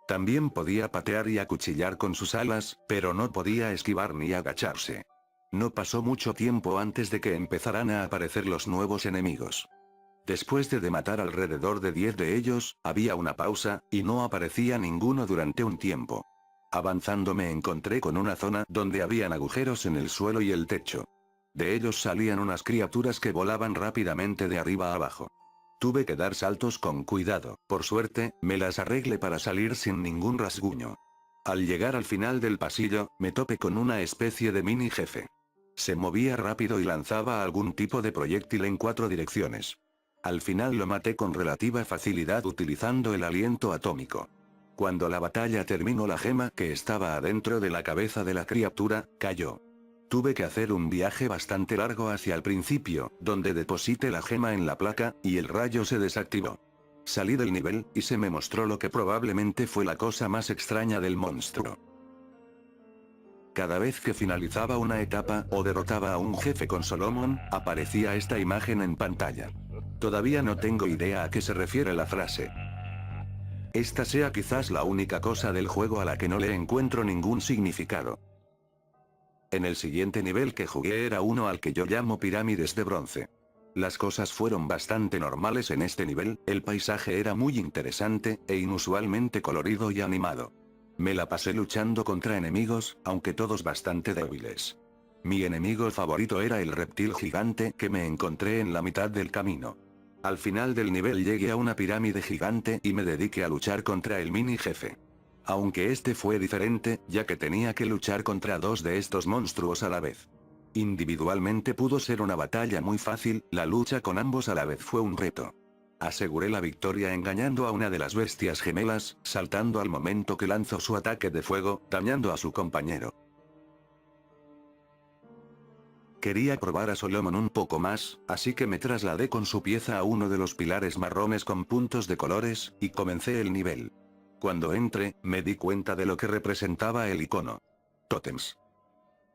También podía patear y acuchillar con sus alas, pero no podía esquivar ni agacharse. No pasó mucho tiempo antes de que empezaran a aparecer los nuevos enemigos. Después de matar alrededor de 10 de ellos, había una pausa, y no aparecía ninguno durante un tiempo. Avanzando me encontré con una zona donde habían agujeros en el suelo y el techo. De ellos salían unas criaturas que volaban rápidamente de arriba a abajo. Tuve que dar saltos con cuidado, por suerte, me las arreglé para salir sin ningún rasguño. Al llegar al final del pasillo, me topé con una especie de mini jefe. Se movía rápido y lanzaba algún tipo de proyectil en 4 direcciones. Al final lo maté con relativa facilidad utilizando el aliento atómico. Cuando la batalla terminó, la gema que estaba adentro de la cabeza de la criatura, cayó. Tuve que hacer un viaje bastante largo hacia el principio, donde deposité la gema en la placa, y el rayo se desactivó. Salí del nivel, y se me mostró lo que probablemente fue la cosa más extraña del monstruo. Cada vez que finalizaba una etapa, o derrotaba a un jefe con Solomon, aparecía esta imagen en pantalla. Todavía no tengo idea a qué se refiere la frase. Esta sea quizás la única cosa del juego a la que no le encuentro ningún significado. En el siguiente nivel que jugué era uno al que yo llamo pirámides de bronce. Las cosas fueron bastante normales en este nivel, el paisaje era muy interesante, e inusualmente colorido y animado. Me la pasé luchando contra enemigos, aunque todos bastante débiles. Mi enemigo favorito era el reptil gigante que me encontré en la mitad del camino. Al final del nivel llegué a una pirámide gigante y me dediqué a luchar contra el mini jefe. Aunque este fue diferente, ya que tenía que luchar contra dos de estos monstruos a la vez. Individualmente pudo ser una batalla muy fácil, la lucha con ambos a la vez fue un reto. Aseguré la victoria engañando a una de las bestias gemelas, saltando al momento que lanzó su ataque de fuego, dañando a su compañero. Quería probar a Solomon un poco más, así que me trasladé con su pieza a uno de los pilares marrones con puntos de colores, y comencé el nivel. Cuando entré, me di cuenta de lo que representaba el icono. Tótems.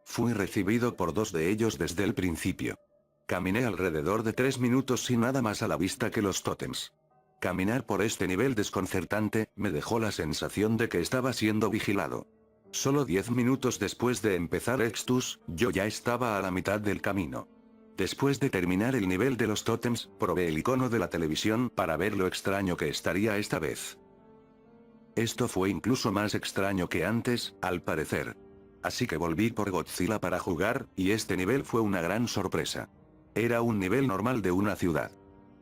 Fui recibido por dos de ellos desde el principio. Caminé alrededor de 3 minutos sin nada más a la vista que los tótems. Caminar por este nivel desconcertante, me dejó la sensación de que estaba siendo vigilado. Solo 10 minutos después de empezar Extus, yo ya estaba a la mitad del camino. Después de terminar el nivel de los tótems, probé el icono de la televisión para ver lo extraño que estaría esta vez. Esto fue incluso más extraño que antes, al parecer. Así que volví por Godzilla para jugar, y este nivel fue una gran sorpresa. Era un nivel normal de una ciudad.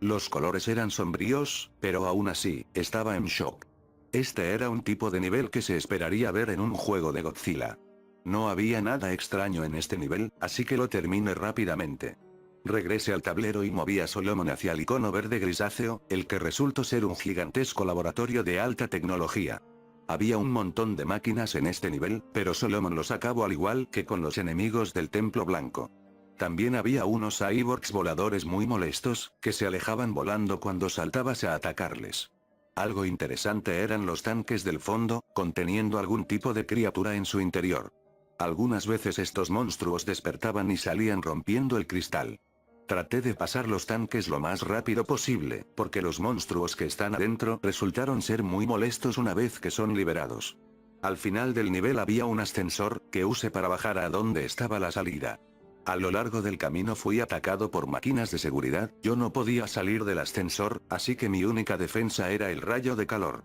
Los colores eran sombríos, pero aún así, estaba en shock. Este era un tipo de nivel que se esperaría ver en un juego de Godzilla. No había nada extraño en este nivel, así que lo terminé rápidamente. Regresé al tablero y moví a Solomon hacia el icono verde grisáceo, el que resultó ser un gigantesco laboratorio de alta tecnología. Había un montón de máquinas en este nivel, pero Solomon los acabó al igual que con los enemigos del Templo Blanco. También había unos cyborgs voladores muy molestos, que se alejaban volando cuando saltabas a atacarles. Algo interesante eran los tanques del fondo, conteniendo algún tipo de criatura en su interior. Algunas veces estos monstruos despertaban y salían rompiendo el cristal. Traté de pasar los tanques lo más rápido posible, porque los monstruos que están adentro resultaron ser muy molestos una vez que son liberados. Al final del nivel había un ascensor, que usé para bajar a donde estaba la salida. A lo largo del camino fui atacado por máquinas de seguridad, yo no podía salir del ascensor, así que mi única defensa era el rayo de calor.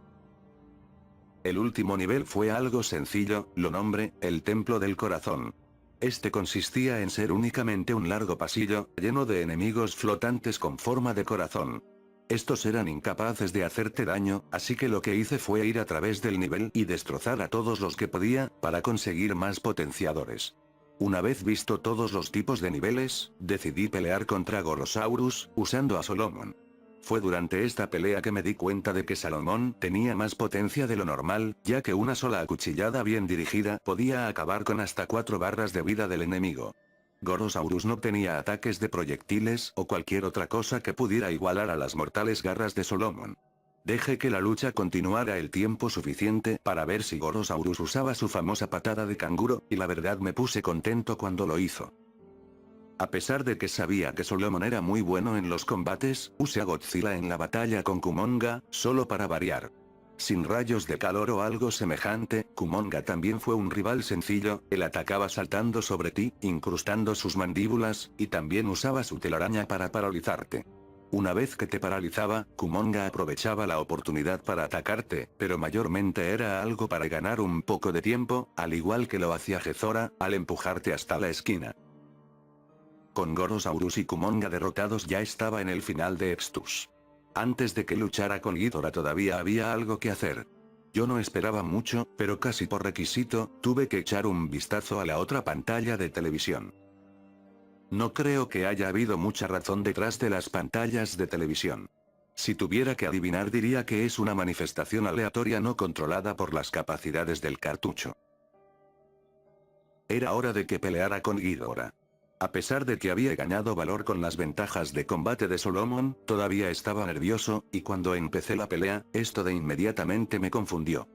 El último nivel fue algo sencillo, lo nombré, el Templo del Corazón. Este consistía en ser únicamente un largo pasillo, lleno de enemigos flotantes con forma de corazón. Estos eran incapaces de hacerte daño, así que lo que hice fue ir a través del nivel y destrozar a todos los que podía, para conseguir más potenciadores. Una vez visto todos los tipos de niveles, decidí pelear contra Gorosaurus, usando a Solomon. Fue durante esta pelea que me di cuenta de que Salomón tenía más potencia de lo normal, ya que una sola acuchillada bien dirigida podía acabar con hasta 4 barras de vida del enemigo. Gorosaurus no tenía ataques de proyectiles o cualquier otra cosa que pudiera igualar a las mortales garras de Solomon. Dejé que la lucha continuara el tiempo suficiente para ver si Gorosaurus usaba su famosa patada de canguro, y la verdad me puse contento cuando lo hizo. A pesar de que sabía que Solomon era muy bueno en los combates, usé a Godzilla en la batalla con Kumonga, solo para variar. Sin rayos de calor o algo semejante, Kumonga también fue un rival sencillo, él atacaba saltando sobre ti, incrustando sus mandíbulas, y también usaba su telaraña para paralizarte. Una vez que te paralizaba, Kumonga aprovechaba la oportunidad para atacarte, pero mayormente era algo para ganar un poco de tiempo, al igual que lo hacía Gezora, al empujarte hasta la esquina. Con Gorosaurus y Kumonga derrotados ya estaba en el final de Extus. Antes de que luchara con Ghidorah todavía había algo que hacer. Yo no esperaba mucho, pero casi por requisito, tuve que echar un vistazo a la otra pantalla de televisión. No creo que haya habido mucha razón detrás de las pantallas de televisión. Si tuviera que adivinar diría que es una manifestación aleatoria no controlada por las capacidades del cartucho. Era hora de que peleara con Ghidorah. A pesar de que había ganado valor con las ventajas de combate de Solomon, todavía estaba nervioso, y cuando empecé la pelea, esto de inmediatamente me confundió.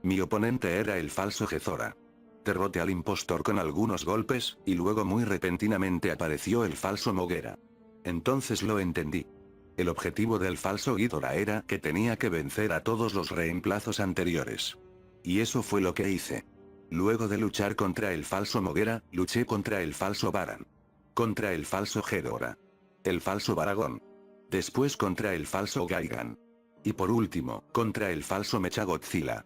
Mi oponente era el falso Gezora. Derroté al impostor con algunos golpes, y luego muy repentinamente apareció el falso Moguera. Entonces lo entendí. El objetivo del falso Ghidorah era que tenía que vencer a todos los reemplazos anteriores. Y eso fue lo que hice. Luego de luchar contra el falso Moguera, luché contra el falso Baran. Contra el falso Ghidorah. El falso Baragon. Después contra el falso Gaigan. Y por último, contra el falso Mechagodzilla.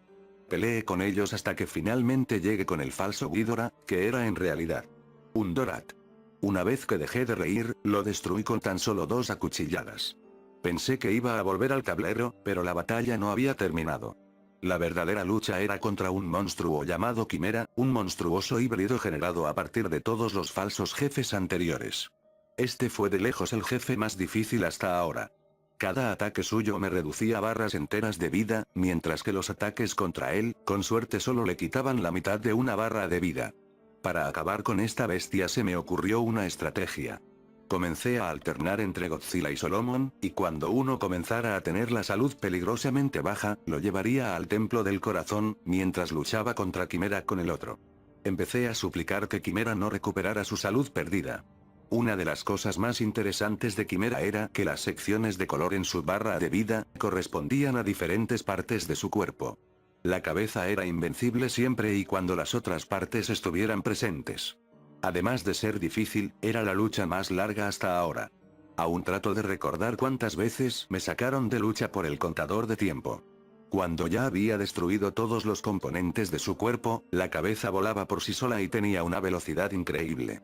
Peleé con ellos hasta que finalmente llegué con el falso Ghidorah, que era en realidad un Dorat. Una vez que dejé de reír, lo destruí con tan solo 2 acuchilladas. Pensé que iba a volver al tablero, pero la batalla no había terminado. La verdadera lucha era contra un monstruo llamado Quimera, un monstruoso híbrido generado a partir de todos los falsos jefes anteriores. Este fue de lejos el jefe más difícil hasta ahora. Cada ataque suyo me reducía barras enteras de vida, mientras que los ataques contra él, con suerte solo le quitaban la mitad de una barra de vida. Para acabar con esta bestia se me ocurrió una estrategia. Comencé a alternar entre Godzilla y Solomon, y cuando uno comenzara a tener la salud peligrosamente baja, lo llevaría al Templo del Corazón, mientras luchaba contra Quimera con el otro. Empecé a suplicar que Quimera no recuperara su salud perdida. Una de las cosas más interesantes de Quimera era que las secciones de color en su barra de vida, correspondían a diferentes partes de su cuerpo. La cabeza era invencible siempre y cuando las otras partes estuvieran presentes. Además de ser difícil, era la lucha más larga hasta ahora. Aún trato de recordar cuántas veces me sacaron de lucha por el contador de tiempo. Cuando ya había destruido todos los componentes de su cuerpo, la cabeza volaba por sí sola y tenía una velocidad increíble.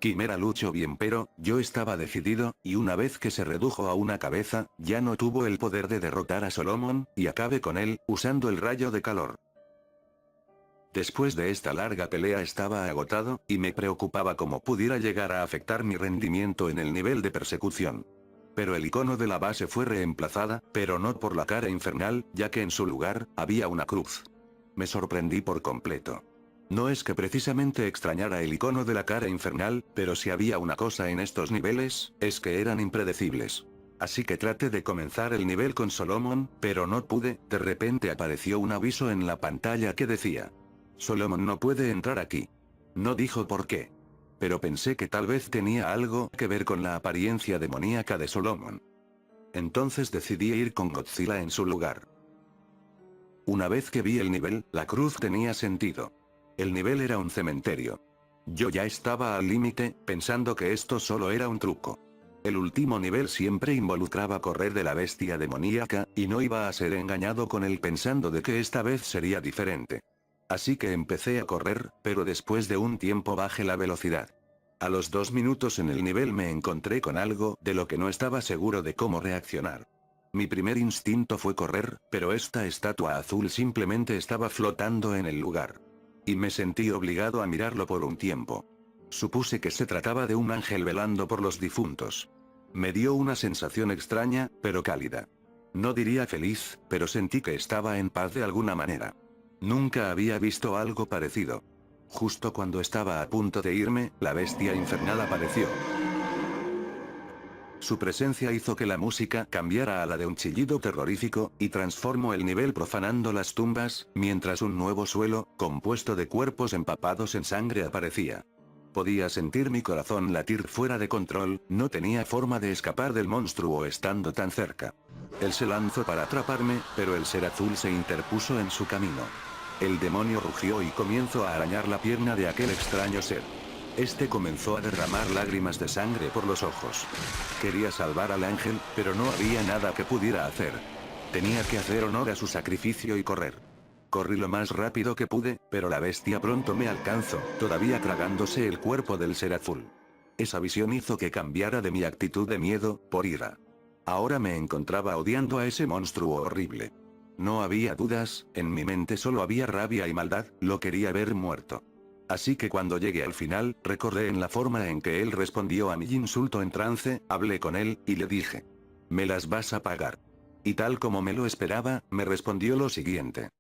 Quimera luchó bien, pero yo estaba decidido, y una vez que se redujo a una cabeza, ya no tuvo el poder de derrotar a Solomon, y acabé con él, usando el rayo de calor. Después de esta larga pelea estaba agotado, y me preocupaba cómo pudiera llegar a afectar mi rendimiento en el nivel de persecución. Pero el icono de la base fue reemplazada, pero no por la cara infernal, ya que en su lugar, había una cruz. Me sorprendí por completo. No es que precisamente extrañara el icono de la cara infernal, pero si había una cosa en estos niveles, es que eran impredecibles. Así que traté de comenzar el nivel con Solomon, pero no pude. De repente apareció un aviso en la pantalla que decía: Solomon no puede entrar aquí. No dijo por qué. Pero pensé que tal vez tenía algo que ver con la apariencia demoníaca de Solomon. Entonces decidí ir con Godzilla en su lugar. Una vez que vi el nivel, la cruz tenía sentido. El nivel era un cementerio. Yo ya estaba al límite, pensando que esto solo era un truco. El último nivel siempre involucraba correr de la bestia demoníaca, y no iba a ser engañado con él pensando de que esta vez sería diferente. Así que empecé a correr, pero después de un tiempo bajé la velocidad. A los 2 minutos en el nivel me encontré con algo de lo que no estaba seguro de cómo reaccionar. Mi primer instinto fue correr, pero esta estatua azul simplemente estaba flotando en el lugar. Y me sentí obligado a mirarlo por un tiempo. Supuse que se trataba de un ángel velando por los difuntos. Me dio una sensación extraña, pero cálida. No diría feliz, pero sentí que estaba en paz de alguna manera. Nunca había visto algo parecido. Justo cuando estaba a punto de irme, la bestia infernal apareció. Su presencia hizo que la música cambiara a la de un chillido terrorífico, y transformó el nivel profanando las tumbas, mientras un nuevo suelo, compuesto de cuerpos empapados en sangre aparecía. Podía sentir mi corazón latir fuera de control, no tenía forma de escapar del monstruo estando tan cerca. Él se lanzó para atraparme, pero el ser azul se interpuso en su camino. El demonio rugió y comenzó a arañar la pierna de aquel extraño ser. Este comenzó a derramar lágrimas de sangre por los ojos. Quería salvar al ángel, pero no había nada que pudiera hacer. Tenía que hacer honor a su sacrificio y correr. Corrí lo más rápido que pude, pero la bestia pronto me alcanzó, todavía tragándose el cuerpo del ser azul. Esa visión hizo que cambiara de mi actitud de miedo, por ira. Ahora me encontraba odiando a ese monstruo horrible. No había dudas, en mi mente solo había rabia y maldad, lo quería ver muerto. Así que cuando llegué al final, recordé en la forma en que él respondió a mi insulto en trance, hablé con él, y le dije: «Me las vas a pagar». Y tal como me lo esperaba, me respondió lo siguiente: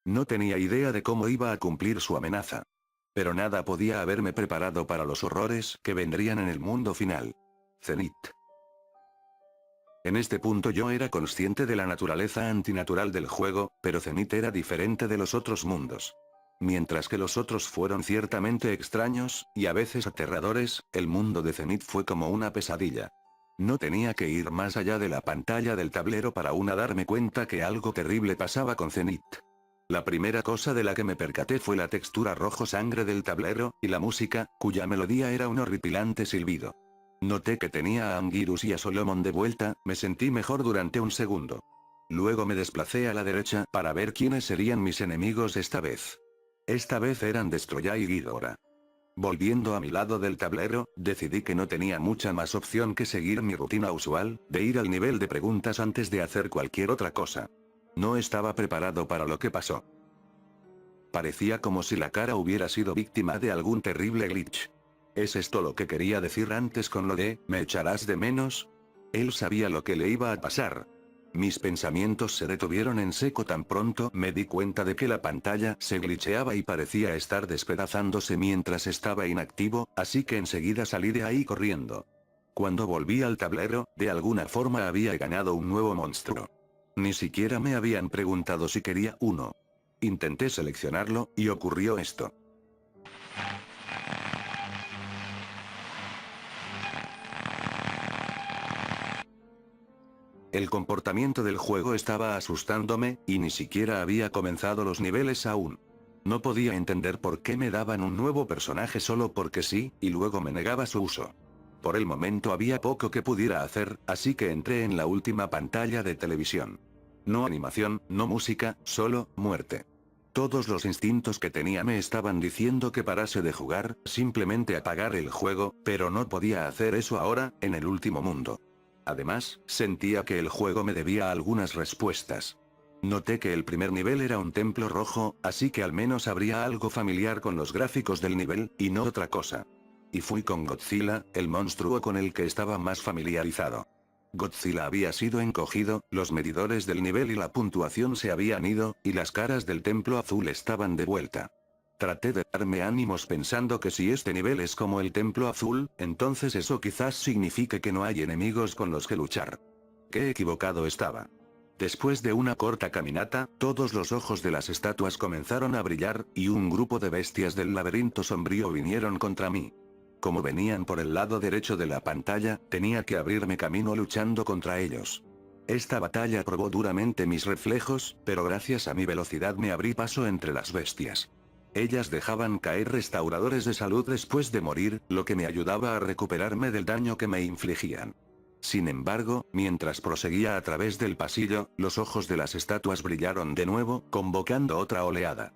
No tenía idea de cómo iba a cumplir su amenaza. Pero nada podía haberme preparado para los horrores que vendrían en el mundo final. Zenith. En este punto yo era consciente de la naturaleza antinatural del juego, pero Zenith era diferente de los otros mundos. Mientras que los otros fueron ciertamente extraños, y a veces aterradores, el mundo de Zenith fue como una pesadilla. No tenía que ir más allá de la pantalla del tablero para darme cuenta que algo terrible pasaba con Zenith. La primera cosa de la que me percaté fue la textura rojo sangre del tablero, y la música, cuya melodía era un horripilante silbido. Noté que tenía a Anguirus y a Solomon de vuelta, me sentí mejor durante un segundo. Luego me desplacé a la derecha para ver quiénes serían mis enemigos esta vez. Esta vez eran Destroya y Ghidorah. Volviendo a mi lado del tablero, decidí que no tenía mucha más opción que seguir mi rutina usual, de ir al nivel de preguntas antes de hacer cualquier otra cosa. No estaba preparado para lo que pasó. Parecía como si la cara hubiera sido víctima de algún terrible glitch. ¿Es esto lo que quería decir antes con lo de, ¿me echarás de menos? Él sabía lo que le iba a pasar. Mis pensamientos se detuvieron en seco tan pronto me di cuenta de que la pantalla se glitcheaba y parecía estar despedazándose mientras estaba inactivo, así que enseguida salí de ahí corriendo. Cuando volví al tablero, de alguna forma había ganado un nuevo monstruo. Ni siquiera me habían preguntado si quería uno. Intenté seleccionarlo, y ocurrió esto. El comportamiento del juego estaba asustándome, y ni siquiera había comenzado los niveles aún. No podía entender por qué me daban un nuevo personaje solo porque sí, y luego me negaba su uso. Por el momento había poco que pudiera hacer, así que entré en la última pantalla de televisión. No animación, no música, solo muerte. Todos los instintos que tenía me estaban diciendo que parase de jugar, simplemente apagar el juego, pero no podía hacer eso ahora, en el último mundo. Además, sentía que el juego me debía algunas respuestas. Noté que el primer nivel era un templo rojo, así que al menos habría algo familiar con los gráficos del nivel, y no otra cosa. Y fui con Godzilla, el monstruo con el que estaba más familiarizado. Godzilla había sido encogido, los medidores del nivel y la puntuación se habían ido, y las caras del templo azul estaban de vuelta. Traté de darme ánimos pensando que si este nivel es como el templo azul, entonces eso quizás signifique que no hay enemigos con los que luchar. Qué equivocado estaba. Después de una corta caminata, todos los ojos de las estatuas comenzaron a brillar, y un grupo de bestias del laberinto sombrío vinieron contra mí. Como venían por el lado derecho de la pantalla, tenía que abrirme camino luchando contra ellos. Esta batalla probó duramente mis reflejos, pero gracias a mi velocidad me abrí paso entre las bestias. Ellas dejaban caer restauradores de salud después de morir, lo que me ayudaba a recuperarme del daño que me infligían. Sin embargo, mientras proseguía a través del pasillo, los ojos de las estatuas brillaron de nuevo, convocando otra oleada.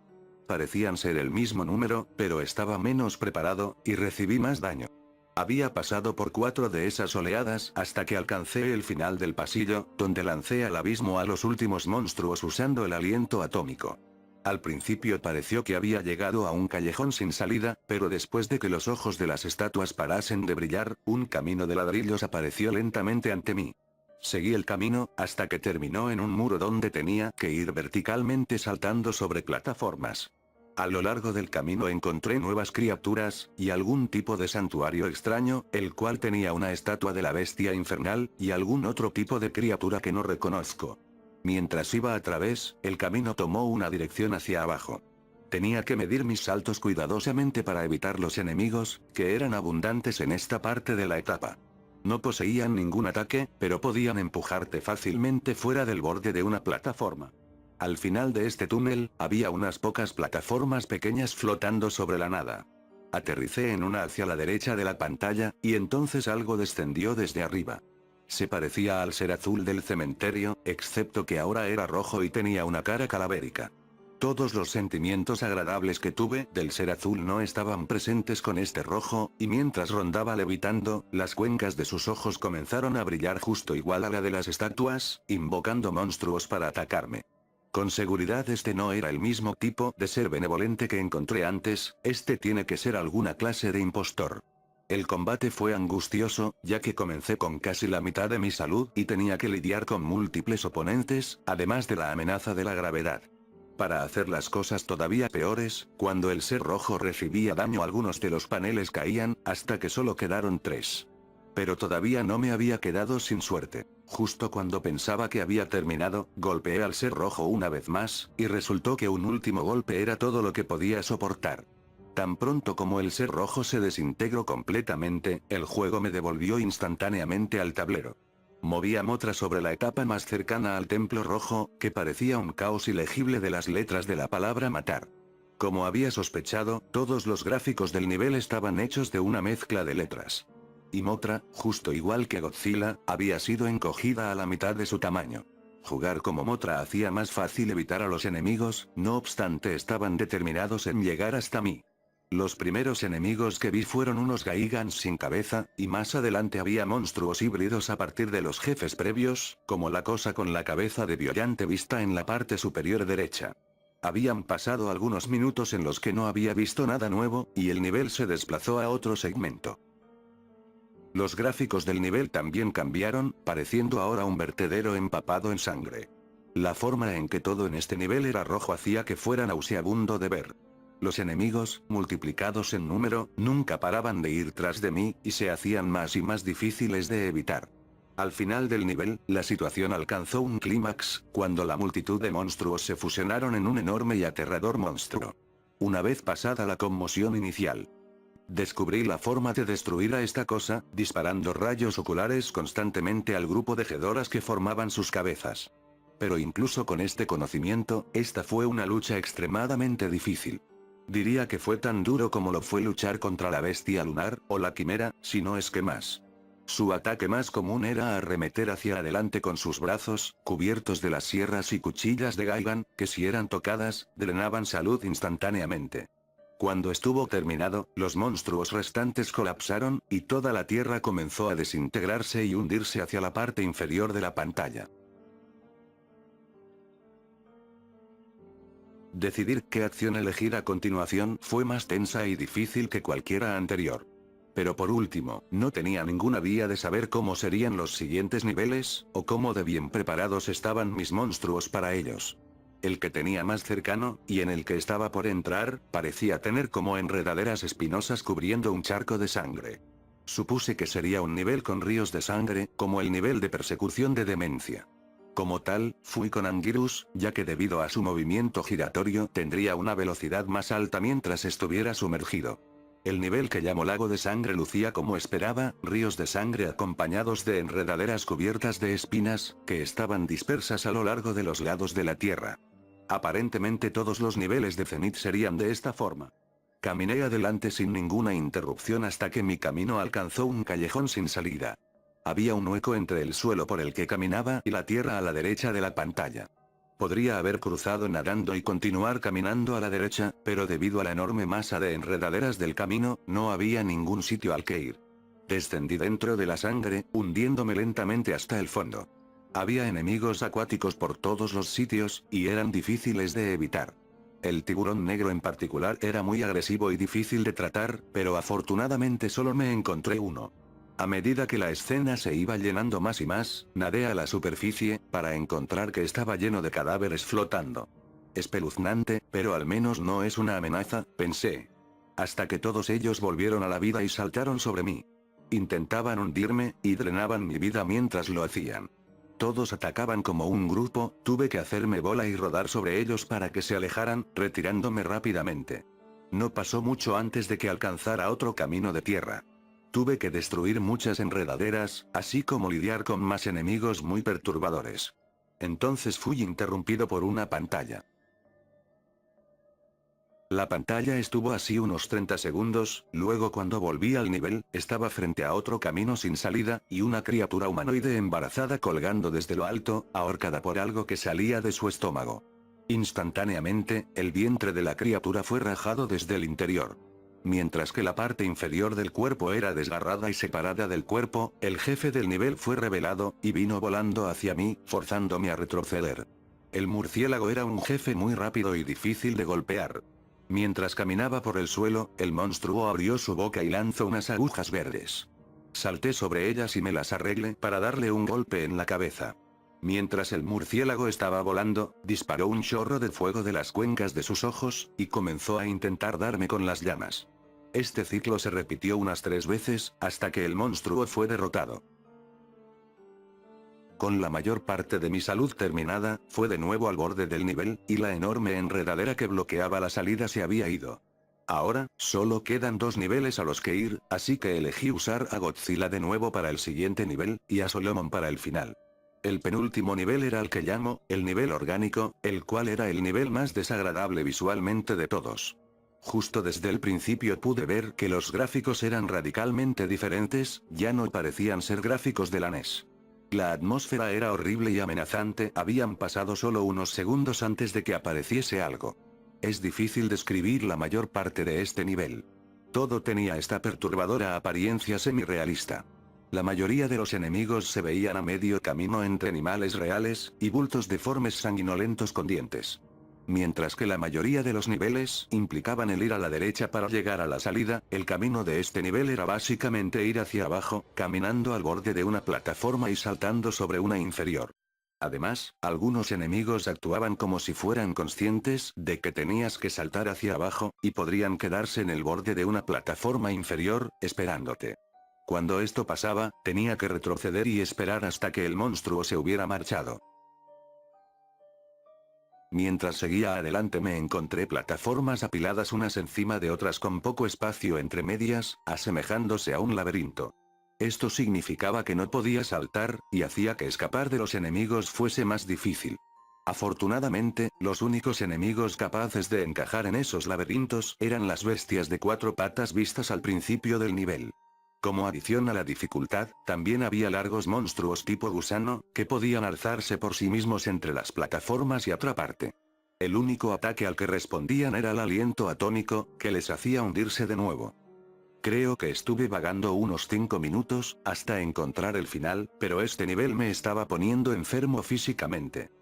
Parecían ser el mismo número, pero estaba menos preparado, y recibí más daño. Había pasado por 4 de esas oleadas hasta que alcancé el final del pasillo, donde lancé al abismo a los últimos monstruos usando el aliento atómico. Al principio pareció que había llegado a un callejón sin salida, pero después de que los ojos de las estatuas parasen de brillar, un camino de ladrillos apareció lentamente ante mí. Seguí el camino, hasta que terminó en un muro donde tenía que ir verticalmente saltando sobre plataformas. A lo largo del camino encontré nuevas criaturas, y algún tipo de santuario extraño, el cual tenía una estatua de la bestia infernal, y algún otro tipo de criatura que no reconozco. Mientras iba a través, el camino tomó una dirección hacia abajo. Tenía que medir mis saltos cuidadosamente para evitar los enemigos, que eran abundantes en esta parte de la etapa. No poseían ningún ataque, pero podían empujarte fácilmente fuera del borde de una plataforma. Al final de este túnel, había unas pocas plataformas pequeñas flotando sobre la nada. Aterricé en una hacia la derecha de la pantalla, y entonces algo descendió desde arriba. Se parecía al ser azul del cementerio, excepto que ahora era rojo y tenía una cara calavérica. Todos los sentimientos agradables que tuve del ser azul no estaban presentes con este rojo, y mientras rondaba levitando, las cuencas de sus ojos comenzaron a brillar justo igual a la de las estatuas, invocando monstruos para atacarme. Con seguridad este no era el mismo tipo de ser benevolente que encontré antes, este tiene que ser alguna clase de impostor. El combate fue angustioso, ya que comencé con casi la mitad de mi salud y tenía que lidiar con múltiples oponentes, además de la amenaza de la gravedad. Para hacer las cosas todavía peores, cuando el ser rojo recibía daño algunos de los paneles caían, hasta que solo quedaron 3. Pero todavía no me había quedado sin suerte. Justo cuando pensaba que había terminado, golpeé al ser rojo una vez más, y resultó que un último golpe era todo lo que podía soportar. Tan pronto como el ser rojo se desintegró completamente, el juego me devolvió instantáneamente al tablero. Moví a Motra sobre la etapa más cercana al templo rojo, que parecía un caos ilegible de las letras de la palabra matar. Como había sospechado, todos los gráficos del nivel estaban hechos de una mezcla de letras. Y Motra, justo igual que Godzilla, había sido encogida a la mitad de su tamaño. Jugar como Motra hacía más fácil evitar a los enemigos, no obstante estaban determinados en llegar hasta mí. Los primeros enemigos que vi fueron unos Gaigans sin cabeza, y más adelante había monstruos híbridos a partir de los jefes previos, como la cosa con la cabeza de Biollante vista en la parte superior derecha. Habían pasado algunos minutos en los que no había visto nada nuevo, y el nivel se desplazó a otro segmento. Los gráficos del nivel también cambiaron, pareciendo ahora un vertedero empapado en sangre. La forma en que todo en este nivel era rojo hacía que fuera nauseabundo de ver. Los enemigos, multiplicados en número, nunca paraban de ir tras de mí, y se hacían más y más difíciles de evitar. Al final del nivel, la situación alcanzó un clímax, cuando la multitud de monstruos se fusionaron en un enorme y aterrador monstruo. Una vez pasada la conmoción inicial, descubrí la forma de destruir a esta cosa, disparando rayos oculares constantemente al grupo de Gedoras que formaban sus cabezas. Pero incluso con este conocimiento, esta fue una lucha extremadamente difícil. Diría que fue tan duro como lo fue luchar contra la bestia lunar, o la quimera, si no es que más. Su ataque más común era arremeter hacia adelante con sus brazos, cubiertos de las sierras y cuchillas de Gaigan, que si eran tocadas, drenaban salud instantáneamente. Cuando estuvo terminado, los monstruos restantes colapsaron, y toda la tierra comenzó a desintegrarse y hundirse hacia la parte inferior de la pantalla. Decidir qué acción elegir a continuación fue más tensa y difícil que cualquiera anterior. Pero por último, no tenía ninguna vía de saber cómo serían los siguientes niveles, o cómo de bien preparados estaban mis monstruos para ellos. El que tenía más cercano, y en el que estaba por entrar, parecía tener como enredaderas espinosas cubriendo un charco de sangre. Supuse que sería un nivel con ríos de sangre, como el nivel de persecución de demencia. Como tal, fui con Anguirus, ya que debido a su movimiento giratorio tendría una velocidad más alta mientras estuviera sumergido. El nivel que llamó Lago de Sangre lucía como esperaba, ríos de sangre acompañados de enredaderas cubiertas de espinas, que estaban dispersas a lo largo de los lados de la tierra. Aparentemente todos los niveles de Zenith serían de esta forma. Caminé adelante sin ninguna interrupción hasta que mi camino alcanzó un callejón sin salida. Había un hueco entre el suelo por el que caminaba y la tierra a la derecha de la pantalla. Podría haber cruzado nadando y continuar caminando a la derecha, pero debido a la enorme masa de enredaderas del camino, no había ningún sitio al que ir. Descendí dentro de la sangre, hundiéndome lentamente hasta el fondo. Había enemigos acuáticos por todos los sitios, y eran difíciles de evitar. El tiburón negro en particular era muy agresivo y difícil de tratar, pero afortunadamente solo me encontré uno. A medida que la escena se iba llenando más y más, nadé a la superficie, para encontrar que estaba lleno de cadáveres flotando. Espeluznante, pero al menos no es una amenaza, pensé. Hasta que todos ellos volvieron a la vida y saltaron sobre mí. Intentaban hundirme, y drenaban mi vida mientras lo hacían. Todos atacaban como un grupo, tuve que hacerme bola y rodar sobre ellos para que se alejaran, retirándome rápidamente. No pasó mucho antes de que alcanzara otro camino de tierra. Tuve que destruir muchas enredaderas, así como lidiar con más enemigos muy perturbadores. Entonces fui interrumpido por una pantalla. La pantalla estuvo así unos 30 segundos, luego cuando volví al nivel, estaba frente a otro camino sin salida, y una criatura humanoide embarazada colgando desde lo alto, ahorcada por algo que salía de su estómago. Instantáneamente, el vientre de la criatura fue rajado desde el interior. Mientras que la parte inferior del cuerpo era desgarrada y separada del cuerpo, el jefe del nivel fue revelado, y vino volando hacia mí, forzándome a retroceder. El murciélago era un jefe muy rápido y difícil de golpear. Mientras caminaba por el suelo, el monstruo abrió su boca y lanzó unas agujas verdes. Salté sobre ellas y me las arreglé para darle un golpe en la cabeza. Mientras el murciélago estaba volando, disparó un chorro de fuego de las cuencas de sus ojos, y comenzó a intentar darme con las llamas. Este ciclo se repitió unas 3 veces, hasta que el monstruo fue derrotado. Con la mayor parte de mi salud terminada, fue de nuevo al borde del nivel, y la enorme enredadera que bloqueaba la salida se había ido. Ahora, solo quedan 2 niveles a los que ir, así que elegí usar a Godzilla de nuevo para el siguiente nivel, y a Solomon para el final. El penúltimo nivel era el que llamo, el nivel orgánico, el cual era el nivel más desagradable visualmente de todos. Justo desde el principio pude ver que los gráficos eran radicalmente diferentes, ya no parecían ser gráficos de la NES. La atmósfera era horrible y amenazante, habían pasado solo unos segundos antes de que apareciese algo. Es difícil describir la mayor parte de este nivel. Todo tenía esta perturbadora apariencia semi-realista. La mayoría de los enemigos se veían a medio camino entre animales reales, y bultos deformes sanguinolentos con dientes. Mientras que la mayoría de los niveles implicaban el ir a la derecha para llegar a la salida, el camino de este nivel era básicamente ir hacia abajo, caminando al borde de una plataforma y saltando sobre una inferior. Además, algunos enemigos actuaban como si fueran conscientes de que tenías que saltar hacia abajo, y podrían quedarse en el borde de una plataforma inferior, esperándote. Cuando esto pasaba, tenía que retroceder y esperar hasta que el monstruo se hubiera marchado. Mientras seguía adelante me encontré plataformas apiladas unas encima de otras con poco espacio entre medias, asemejándose a un laberinto. Esto significaba que no podía saltar, y hacía que escapar de los enemigos fuese más difícil. Afortunadamente, los únicos enemigos capaces de encajar en esos laberintos eran las bestias de 4 patas vistas al principio del nivel. Como adición a la dificultad, también había largos monstruos tipo gusano, que podían alzarse por sí mismos entre las plataformas y atraparte. El único ataque al que respondían era el aliento atónico, que les hacía hundirse de nuevo. Creo que estuve vagando unos 5 minutos, hasta encontrar el final, pero este nivel me estaba poniendo enfermo físicamente.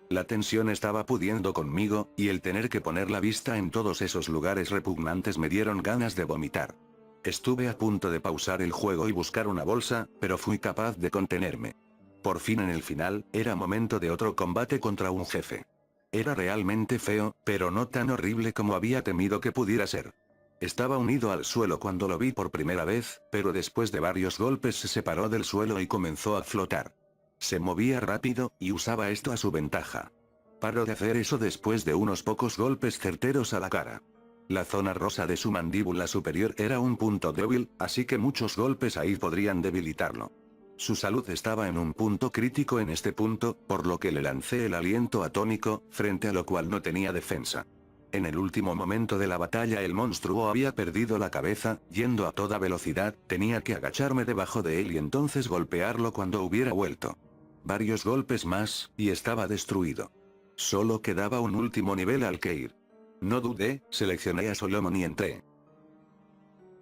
La tensión estaba pudiendo conmigo, y el tener que poner la vista en todos esos lugares repugnantes me dieron ganas de vomitar. Estuve a punto de pausar el juego y buscar una bolsa, pero fui capaz de contenerme. Por fin en el final, era momento de otro combate contra un jefe. Era realmente feo, pero no tan horrible como había temido que pudiera ser. Estaba unido al suelo cuando lo vi por primera vez, pero después de varios golpes se separó del suelo y comenzó a flotar. Se movía rápido, y usaba esto a su ventaja. Paró de hacer eso después de unos pocos golpes certeros a la cara. La zona rosa de su mandíbula superior era un punto débil, así que muchos golpes ahí podrían debilitarlo. Su salud estaba en un punto crítico en este punto, por lo que le lancé el aliento atónico, frente a lo cual no tenía defensa. En el último momento de la batalla el monstruo había perdido la cabeza, yendo a toda velocidad, tenía que agacharme debajo de él y entonces golpearlo cuando hubiera vuelto. Varios golpes más, y estaba destruido. Solo quedaba un último nivel al que ir. No dudé, seleccioné a Solomon y entré.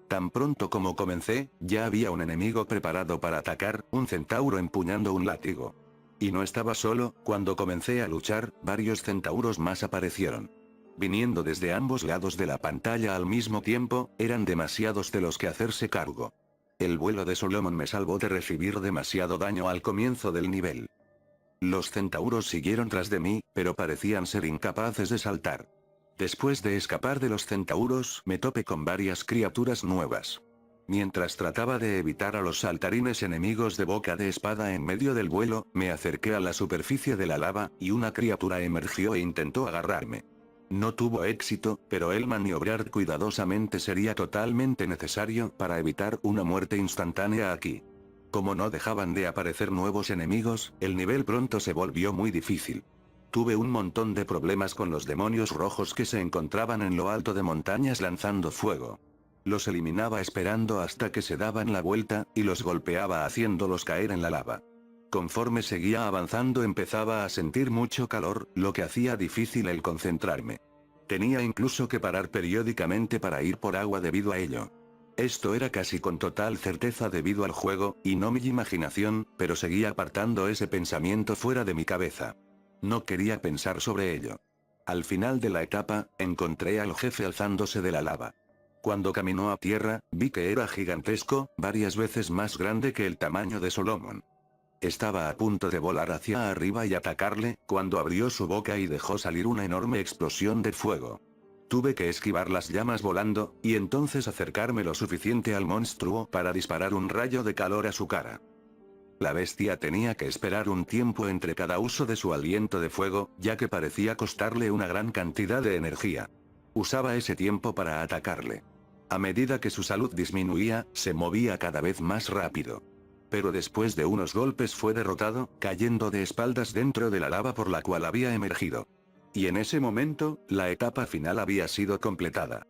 Tan pronto como comencé, ya había un enemigo preparado para atacar, un centauro empuñando un látigo. Y no estaba solo, cuando comencé a luchar, varios centauros más aparecieron. Viniendo desde ambos lados de la pantalla al mismo tiempo, eran demasiados de los que hacerse cargo. El vuelo de Solomon me salvó de recibir demasiado daño al comienzo del nivel. Los centauros siguieron tras de mí, pero parecían ser incapaces de saltar. Después de escapar de los centauros, me topé con varias criaturas nuevas. Mientras trataba de evitar a los saltarines enemigos de boca de espada en medio del vuelo, me acerqué a la superficie de la lava, y una criatura emergió e intentó agarrarme. No tuvo éxito, pero el maniobrar cuidadosamente sería totalmente necesario para evitar una muerte instantánea aquí. Como no dejaban de aparecer nuevos enemigos, el nivel pronto se volvió muy difícil. Tuve un montón de problemas con los demonios rojos que se encontraban en lo alto de montañas lanzando fuego. Los eliminaba esperando hasta que se daban la vuelta, y los golpeaba haciéndolos caer en la lava. Conforme seguía avanzando empezaba a sentir mucho calor, lo que hacía difícil el concentrarme. Tenía incluso que parar periódicamente para ir por agua debido a ello. Esto era casi con total certeza debido al juego, y no mi imaginación, pero seguía apartando ese pensamiento fuera de mi cabeza. No quería pensar sobre ello. Al final de la etapa, encontré al jefe alzándose de la lava. Cuando caminó a tierra, vi que era gigantesco, varias veces más grande que el tamaño de Solomon. Estaba a punto de volar hacia arriba y atacarle, cuando abrió su boca y dejó salir una enorme explosión de fuego. Tuve que esquivar las llamas volando, y entonces acercarme lo suficiente al monstruo para disparar un rayo de calor a su cara. La bestia tenía que esperar un tiempo entre cada uso de su aliento de fuego, ya que parecía costarle una gran cantidad de energía. Usaba ese tiempo para atacarle. A medida que su salud disminuía, se movía cada vez más rápido. Pero después de unos golpes fue derrotado, cayendo de espaldas dentro de la lava por la cual había emergido. Y en ese momento, la etapa final había sido completada.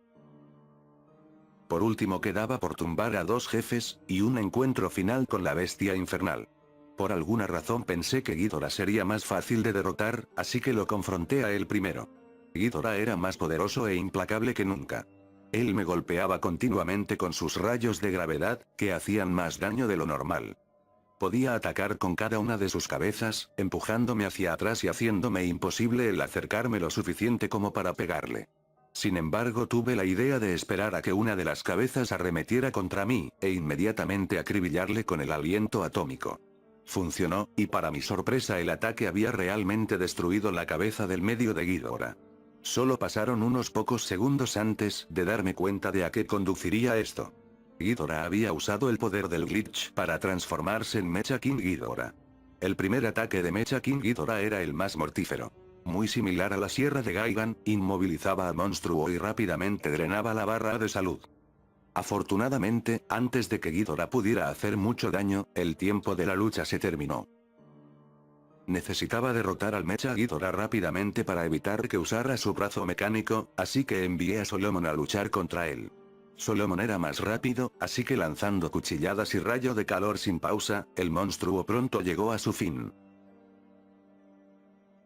Por último quedaba por tumbar a 2 jefes, y un encuentro final con la bestia infernal. Por alguna razón pensé que Ghidorah sería más fácil de derrotar, así que lo confronté a él primero. Ghidorah era más poderoso e implacable que nunca. Él me golpeaba continuamente con sus rayos de gravedad, que hacían más daño de lo normal. Podía atacar con cada una de sus cabezas, empujándome hacia atrás y haciéndome imposible el acercarme lo suficiente como para pegarle. Sin embargo, tuve la idea de esperar a que una de las cabezas arremetiera contra mí, e inmediatamente acribillarle con el aliento atómico. Funcionó, y para mi sorpresa el ataque había realmente destruido la cabeza del medio de Ghidorah. Solo pasaron unos pocos segundos antes de darme cuenta de a qué conduciría esto. Ghidorah había usado el poder del glitch para transformarse en Mecha King Ghidorah. El primer ataque de Mecha King Ghidorah era el más mortífero. Muy similar a la sierra de Gaigan, inmovilizaba al monstruo y rápidamente drenaba la barra de salud. Afortunadamente, antes de que Ghidorah pudiera hacer mucho daño, el tiempo de la lucha se terminó. Necesitaba derrotar al Mecha Ghidorah rápidamente para evitar que usara su brazo mecánico, así que envié a Solomon a luchar contra él. Solomon era más rápido, así que lanzando cuchilladas y rayo de calor sin pausa, el monstruo pronto llegó a su fin.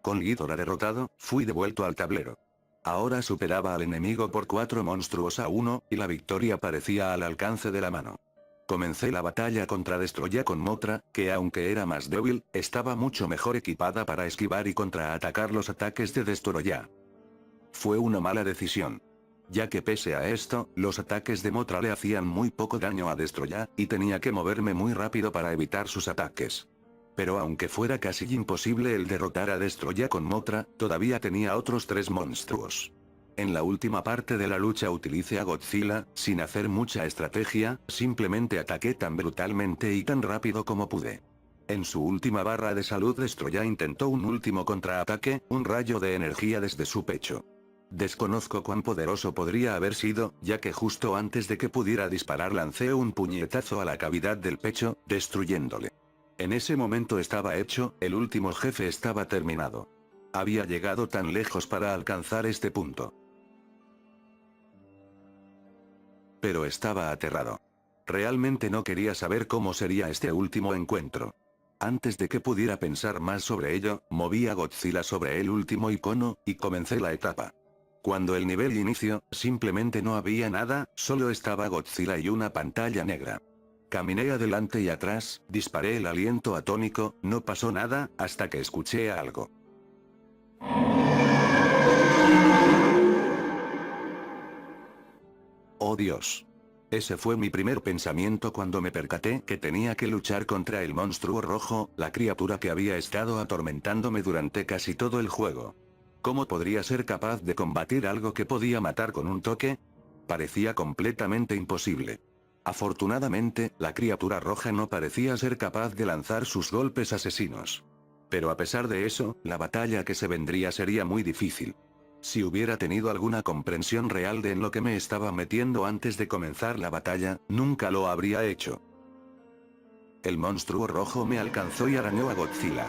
Con Ghidorah derrotado, fui devuelto al tablero. Ahora superaba al enemigo por 4 monstruos a 1, y la victoria parecía al alcance de la mano. Comencé la batalla contra Destroya con Mothra, que aunque era más débil, estaba mucho mejor equipada para esquivar y contraatacar los ataques de Destroya. Fue una mala decisión. Ya que pese a esto, los ataques de Mothra le hacían muy poco daño a Destroya, y tenía que moverme muy rápido para evitar sus ataques. Pero aunque fuera casi imposible el derrotar a Destroya con Mothra, todavía tenía otros 3 monstruos. En la última parte de la lucha utilicé a Godzilla, sin hacer mucha estrategia, simplemente ataqué tan brutalmente y tan rápido como pude. En su última barra de salud Destroya intentó un último contraataque, un rayo de energía desde su pecho. Desconozco cuán poderoso podría haber sido, ya que justo antes de que pudiera disparar lancé un puñetazo a la cavidad del pecho, destruyéndole. En ese momento estaba hecho, el último jefe estaba terminado. Había llegado tan lejos para alcanzar este punto. Pero estaba aterrado. Realmente no quería saber cómo sería este último encuentro. Antes de que pudiera pensar más sobre ello, moví a Godzilla sobre el último icono, y comencé la etapa. Cuando el nivel inició, simplemente no había nada, solo estaba Godzilla y una pantalla negra. Caminé adelante y atrás, disparé el aliento atónico, no pasó nada, hasta que escuché algo. ¡Oh Dios! Ese fue mi primer pensamiento cuando me percaté que tenía que luchar contra el monstruo rojo, la criatura que había estado atormentándome durante casi todo el juego. ¿Cómo podría ser capaz de combatir algo que podía matar con un toque? Parecía completamente imposible. Afortunadamente, la criatura roja no parecía ser capaz de lanzar sus golpes asesinos. Pero a pesar de eso, la batalla que se vendría sería muy difícil. Si hubiera tenido alguna comprensión real de en lo que me estaba metiendo antes de comenzar la batalla, nunca lo habría hecho. El monstruo rojo me alcanzó y arañó a Godzilla.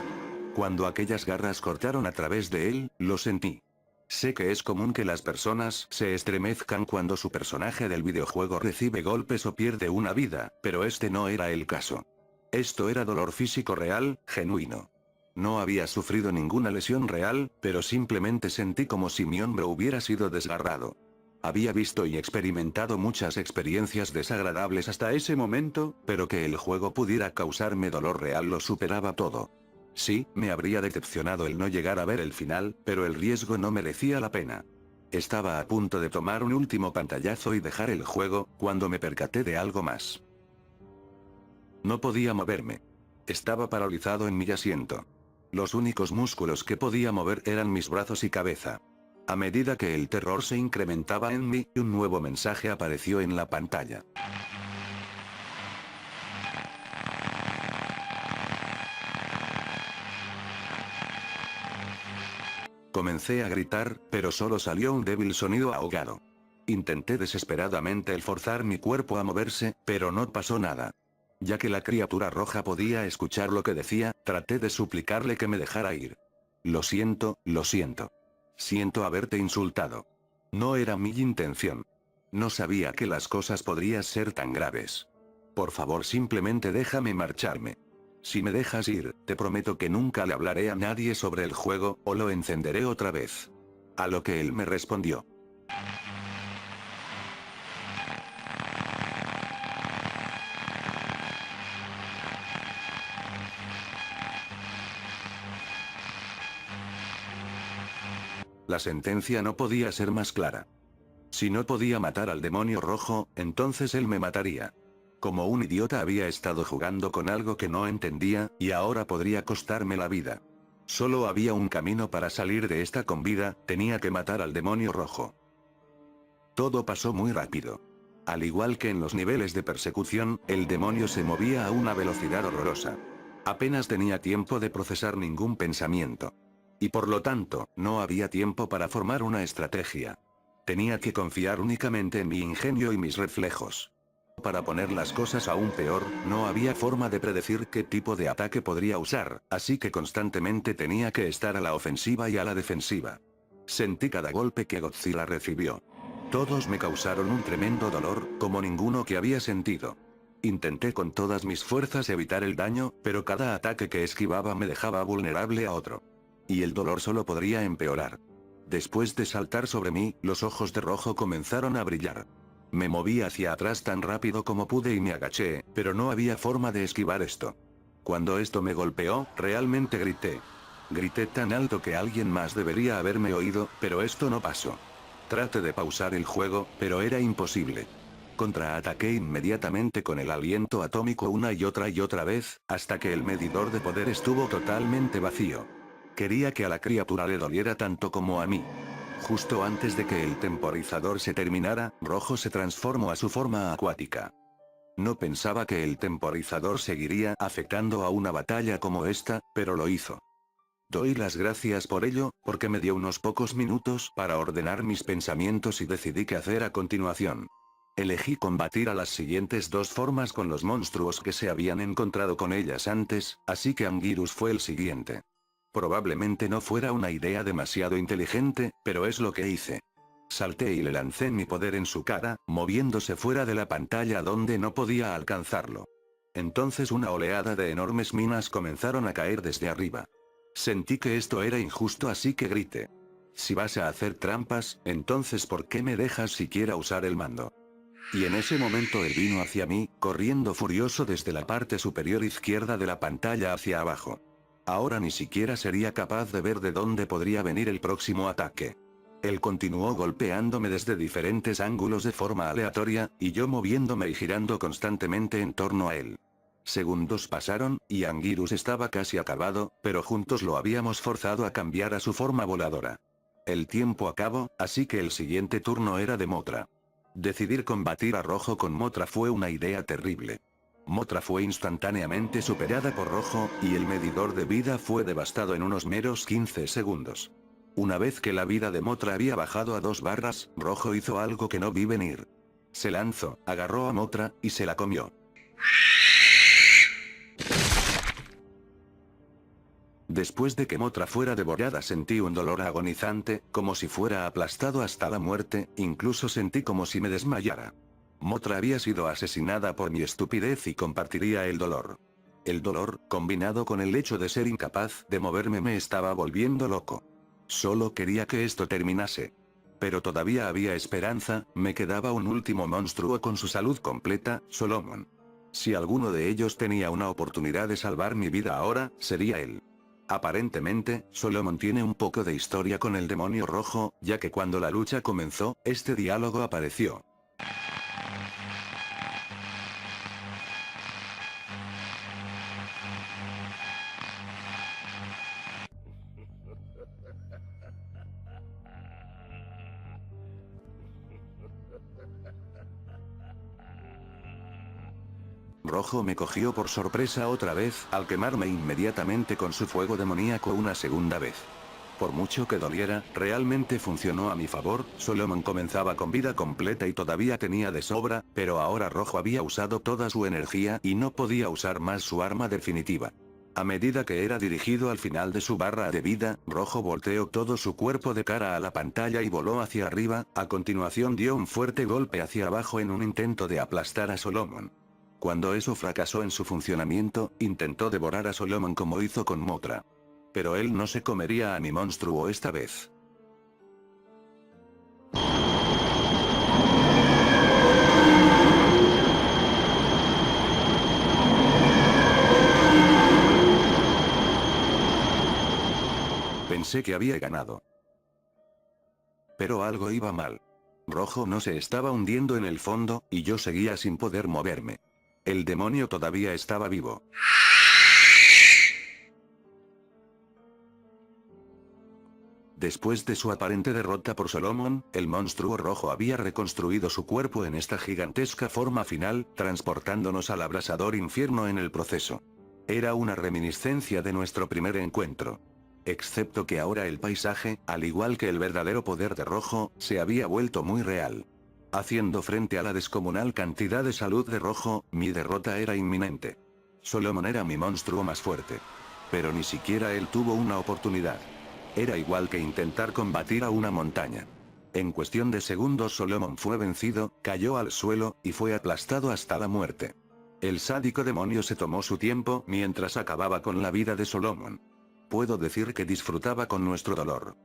Cuando aquellas garras cortaron a través de él, lo sentí. Sé que es común que las personas se estremezcan cuando su personaje del videojuego recibe golpes o pierde una vida, pero este no era el caso. Esto era dolor físico real, genuino. No había sufrido ninguna lesión real, pero simplemente sentí como si mi hombro hubiera sido desgarrado. Había visto y experimentado muchas experiencias desagradables hasta ese momento, pero que el juego pudiera causarme dolor real lo superaba todo. Sí, me habría decepcionado el no llegar a ver el final, pero el riesgo no merecía la pena. Estaba a punto de tomar un último pantallazo y dejar el juego, cuando me percaté de algo más. No podía moverme. Estaba paralizado en mi asiento. Los únicos músculos que podía mover eran mis brazos y cabeza. A medida que el terror se incrementaba en mí, un nuevo mensaje apareció en la pantalla. Comencé a gritar, pero solo salió un débil sonido ahogado. Intenté desesperadamente el forzar mi cuerpo a moverse, pero no pasó nada. Ya que la criatura roja podía escuchar lo que decía, traté de suplicarle que me dejara ir. Lo siento, lo siento. Siento haberte insultado. No era mi intención. No sabía que las cosas podrían ser tan graves. Por favor, simplemente déjame marcharme. Si me dejas ir, te prometo que nunca le hablaré a nadie sobre el juego, o lo encenderé otra vez. A lo que él me respondió. La sentencia no podía ser más clara. Si no podía matar al demonio rojo, entonces él me mataría. Como un idiota había estado jugando con algo que no entendía, y ahora podría costarme la vida. Solo había un camino para salir de esta con vida, tenía que matar al demonio rojo. Todo pasó muy rápido. Al igual que en los niveles de persecución, el demonio se movía a una velocidad horrorosa. Apenas tenía tiempo de procesar ningún pensamiento. Y por lo tanto, no había tiempo para formar una estrategia. Tenía que confiar únicamente en mi ingenio y mis reflejos. Para poner las cosas aún peor, no había forma de predecir qué tipo de ataque podría usar, así que constantemente tenía que estar a la ofensiva y a la defensiva. Sentí cada golpe que Godzilla recibió. Todos me causaron un tremendo dolor, como ninguno que había sentido. Intenté con todas mis fuerzas evitar el daño, pero cada ataque que esquivaba me dejaba vulnerable a otro. Y el dolor solo podría empeorar. Después de saltar sobre mí, los ojos de rojo comenzaron a brillar. Me moví hacia atrás tan rápido como pude y me agaché, pero no había forma de esquivar esto. Cuando esto me golpeó, realmente grité. Grité tan alto que alguien más debería haberme oído, pero esto no pasó. Traté de pausar el juego, pero era imposible. Contraataqué inmediatamente con el aliento atómico una y otra vez, hasta que el medidor de poder estuvo totalmente vacío. Quería que a la criatura le doliera tanto como a mí. Justo antes de que el temporizador se terminara, Rojo se transformó a su forma acuática. No pensaba que el temporizador seguiría afectando a una batalla como esta, pero lo hizo. Doy las gracias por ello, porque me dio unos pocos minutos para ordenar mis pensamientos y decidí qué hacer a continuación. Elegí combatir a las siguientes dos formas con los monstruos que se habían encontrado con ellas antes, así que Anguirus fue el siguiente. Probablemente no fuera una idea demasiado inteligente, pero es lo que hice. Salté y le lancé mi poder en su cara, moviéndose fuera de la pantalla donde no podía alcanzarlo. Entonces una oleada de enormes minas comenzaron a caer desde arriba. Sentí que esto era injusto, así que grité. Si vas a hacer trampas, entonces ¿por qué me dejas siquiera usar el mando? Y en ese momento él vino hacia mí, corriendo furioso desde la parte superior izquierda de la pantalla hacia abajo. Ahora ni siquiera sería capaz de ver de dónde podría venir el próximo ataque. Él continuó golpeándome desde diferentes ángulos de forma aleatoria, y yo moviéndome y girando constantemente en torno a él. Segundos pasaron, y Anguirus estaba casi acabado, pero juntos lo habíamos forzado a cambiar a su forma voladora. El tiempo acabó, así que el siguiente turno era de Mothra. Decidir combatir a Rojo con Mothra fue una idea terrible. Mothra fue instantáneamente superada por Rojo, y el medidor de vida fue devastado en unos meros 15 segundos. Una vez que la vida de Mothra había bajado a 2 barras, Rojo hizo algo que no vi venir. Se lanzó, agarró a Mothra, y se la comió. Después de que Mothra fuera devorada sentí un dolor agonizante, como si fuera aplastado hasta la muerte, incluso sentí como si me desmayara. Mothra había sido asesinada por mi estupidez y compartiría el dolor. El dolor, combinado con el hecho de ser incapaz de moverme, me estaba volviendo loco. Solo quería que esto terminase. Pero todavía había esperanza, me quedaba un último monstruo con su salud completa, Solomon. Si alguno de ellos tenía una oportunidad de salvar mi vida ahora, sería él. Aparentemente, Solomon tiene un poco de historia con el demonio rojo, ya que cuando la lucha comenzó, este diálogo apareció. Rojo me cogió por sorpresa otra vez al quemarme inmediatamente con su fuego demoníaco una segunda vez. Por mucho que doliera, realmente funcionó a mi favor. Solomon comenzaba con vida completa y todavía tenía de sobra, pero ahora Rojo había usado toda su energía y no podía usar más su arma definitiva. A medida que era dirigido al final de su barra de vida, Rojo volteó todo su cuerpo de cara a la pantalla y voló hacia arriba. A continuación dio un fuerte golpe hacia abajo en un intento de aplastar a Solomon. Cuando eso fracasó en su funcionamiento, intentó devorar a Solomon como hizo con Mothra. Pero él no se comería a mi monstruo esta vez. Pensé que había ganado. Pero algo iba mal. Rojo no se estaba hundiendo en el fondo, y yo seguía sin poder moverme. El demonio todavía estaba vivo. Después de su aparente derrota por Solomon, el monstruo rojo había reconstruido su cuerpo en esta gigantesca forma final, transportándonos al abrasador infierno en el proceso. Era una reminiscencia de nuestro primer encuentro. Excepto que ahora el paisaje, al igual que el verdadero poder de Rojo, se había vuelto muy real. Haciendo frente a la descomunal cantidad de salud de Rojo, mi derrota era inminente. Solomon era mi monstruo más fuerte. Pero ni siquiera él tuvo una oportunidad. Era igual que intentar combatir a una montaña. En cuestión de segundos Solomon fue vencido, cayó al suelo, y fue aplastado hasta la muerte. El sádico demonio se tomó su tiempo mientras acababa con la vida de Solomon. Puedo decir que disfrutaba con nuestro dolor.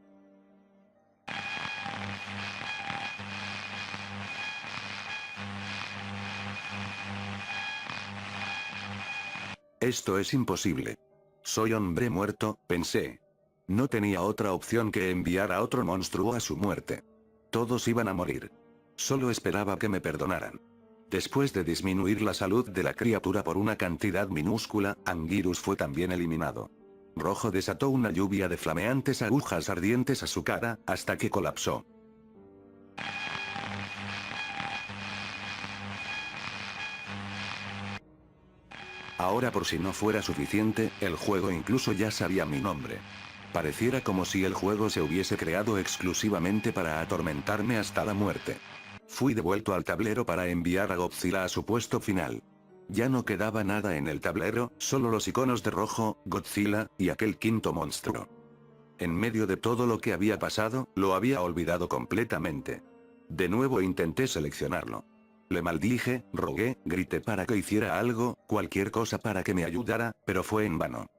Esto es imposible. Soy hombre muerto, pensé. No tenía otra opción que enviar a otro monstruo a su muerte. Todos iban a morir. Solo esperaba que me perdonaran. Después de disminuir la salud de la criatura por una cantidad minúscula, Anguirus fue también eliminado. Rojo desató una lluvia de flameantes agujas ardientes a su cara, hasta que colapsó. Ahora, por si no fuera suficiente, el juego incluso ya sabía mi nombre. Pareciera como si el juego se hubiese creado exclusivamente para atormentarme hasta la muerte. Fui devuelto al tablero para enviar a Godzilla a su puesto final. Ya no quedaba nada en el tablero, solo los iconos de Rojo, Godzilla, y aquel quinto monstruo. En medio de todo lo que había pasado, lo había olvidado completamente. De nuevo intenté seleccionarlo. Le maldije, rogué, grité para que hiciera algo, cualquier cosa para que me ayudara, pero fue en vano.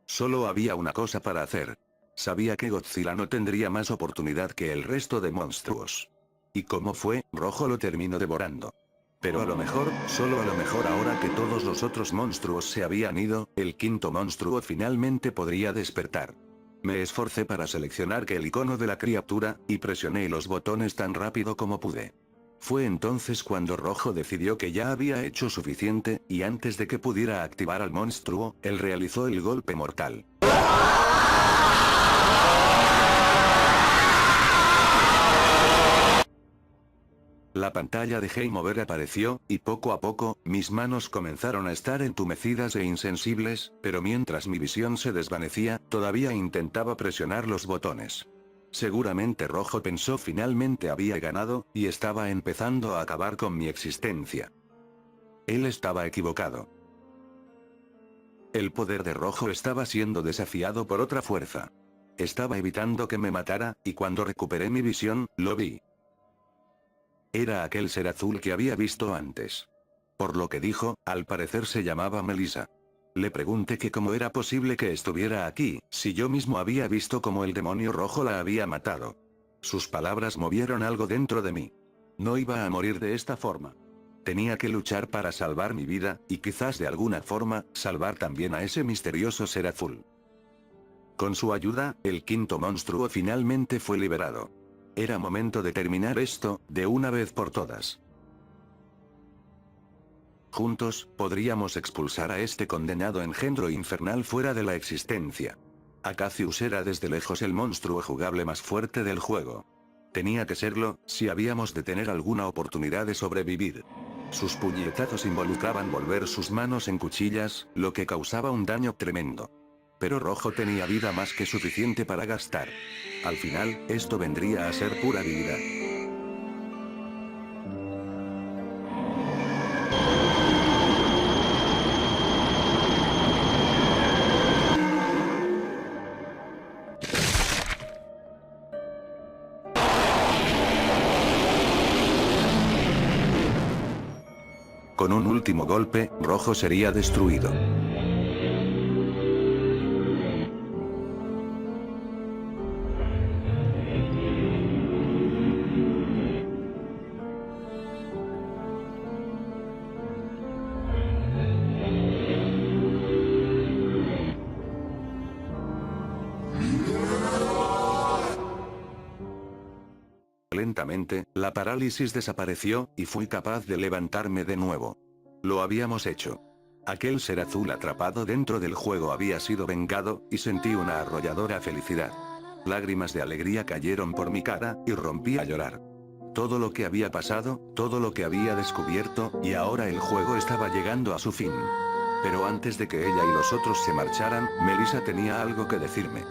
Solo había una cosa para hacer. Sabía que Godzilla no tendría más oportunidad que el resto de monstruos. Y como fue, Rojo lo terminó devorando. Pero a lo mejor, solo a lo mejor ahora que todos los otros monstruos se habían ido, el quinto monstruo finalmente podría despertar. Me esforcé para seleccionar el icono de la criatura, y presioné los botones tan rápido como pude. Fue entonces cuando Rojo decidió que ya había hecho suficiente, y antes de que pudiera activar al monstruo, él realizó el golpe mortal. La pantalla de Game Over apareció, y poco a poco, mis manos comenzaron a estar entumecidas e insensibles, pero mientras mi visión se desvanecía, todavía intentaba presionar los botones. Seguramente Rojo pensó finalmente había ganado, y estaba empezando a acabar con mi existencia. Él estaba equivocado. El poder de Rojo estaba siendo desafiado por otra fuerza. Estaba evitando que me matara, y cuando recuperé mi visión, lo vi. Era aquel ser azul que había visto antes. Por lo que dijo, al parecer se llamaba Melissa. Le pregunté que cómo era posible que estuviera aquí, si yo mismo había visto cómo el demonio rojo la había matado. Sus palabras movieron algo dentro de mí. No iba a morir de esta forma. Tenía que luchar para salvar mi vida, y quizás de alguna forma, salvar también a ese misterioso ser azul. Con su ayuda, el quinto monstruo finalmente fue liberado. Era momento de terminar esto, de una vez por todas. Juntos, podríamos expulsar a este condenado engendro infernal fuera de la existencia. Acacius era desde lejos el monstruo jugable más fuerte del juego. Tenía que serlo, si habíamos de tener alguna oportunidad de sobrevivir. Sus puñetazos involucraban volver sus manos en cuchillas, lo que causaba un daño tremendo. Pero Rojo tenía vida más que suficiente para gastar. Al final, esto vendría a ser pura habilidad. Con un último golpe, Rojo sería destruido. Lentamente, la parálisis desapareció, y fui capaz de levantarme de nuevo. Lo habíamos hecho. Aquel ser azul atrapado dentro del juego había sido vengado, y sentí una arrolladora felicidad. Lágrimas de alegría cayeron por mi cara, y rompí a llorar. Todo lo que había pasado, todo lo que había descubierto, y ahora el juego estaba llegando a su fin. Pero antes de que ella y los otros se marcharan, Melissa tenía algo que decirme.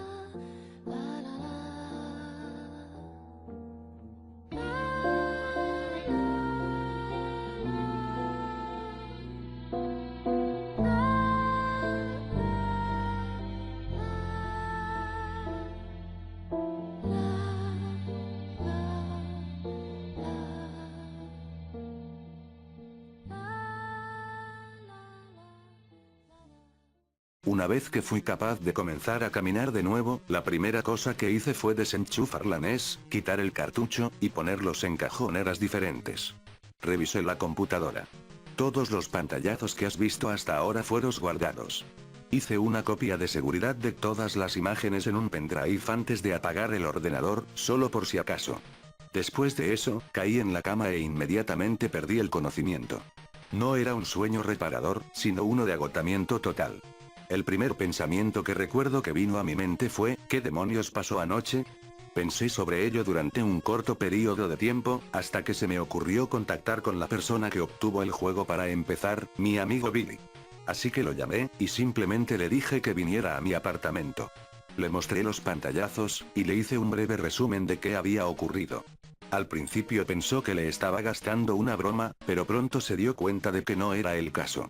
Una vez que fui capaz de comenzar a caminar de nuevo, la primera cosa que hice fue desenchufar la NES, quitar el cartucho, y ponerlos en cajoneras diferentes. Revisé la computadora. Todos los pantallazos que has visto hasta ahora fueron guardados. Hice una copia de seguridad de todas las imágenes en un pendrive antes de apagar el ordenador, solo por si acaso. Después de eso, caí en la cama e inmediatamente perdí el conocimiento. No era un sueño reparador, sino uno de agotamiento total. El primer pensamiento que recuerdo que vino a mi mente fue, ¿qué demonios pasó anoche? Pensé sobre ello durante un corto periodo de tiempo, hasta que se me ocurrió contactar con la persona que obtuvo el juego para empezar, mi amigo Billy. Así que lo llamé, y simplemente le dije que viniera a mi apartamento. Le mostré los pantallazos, y le hice un breve resumen de qué había ocurrido. Al principio pensó que le estaba gastando una broma, pero pronto se dio cuenta de que no era el caso.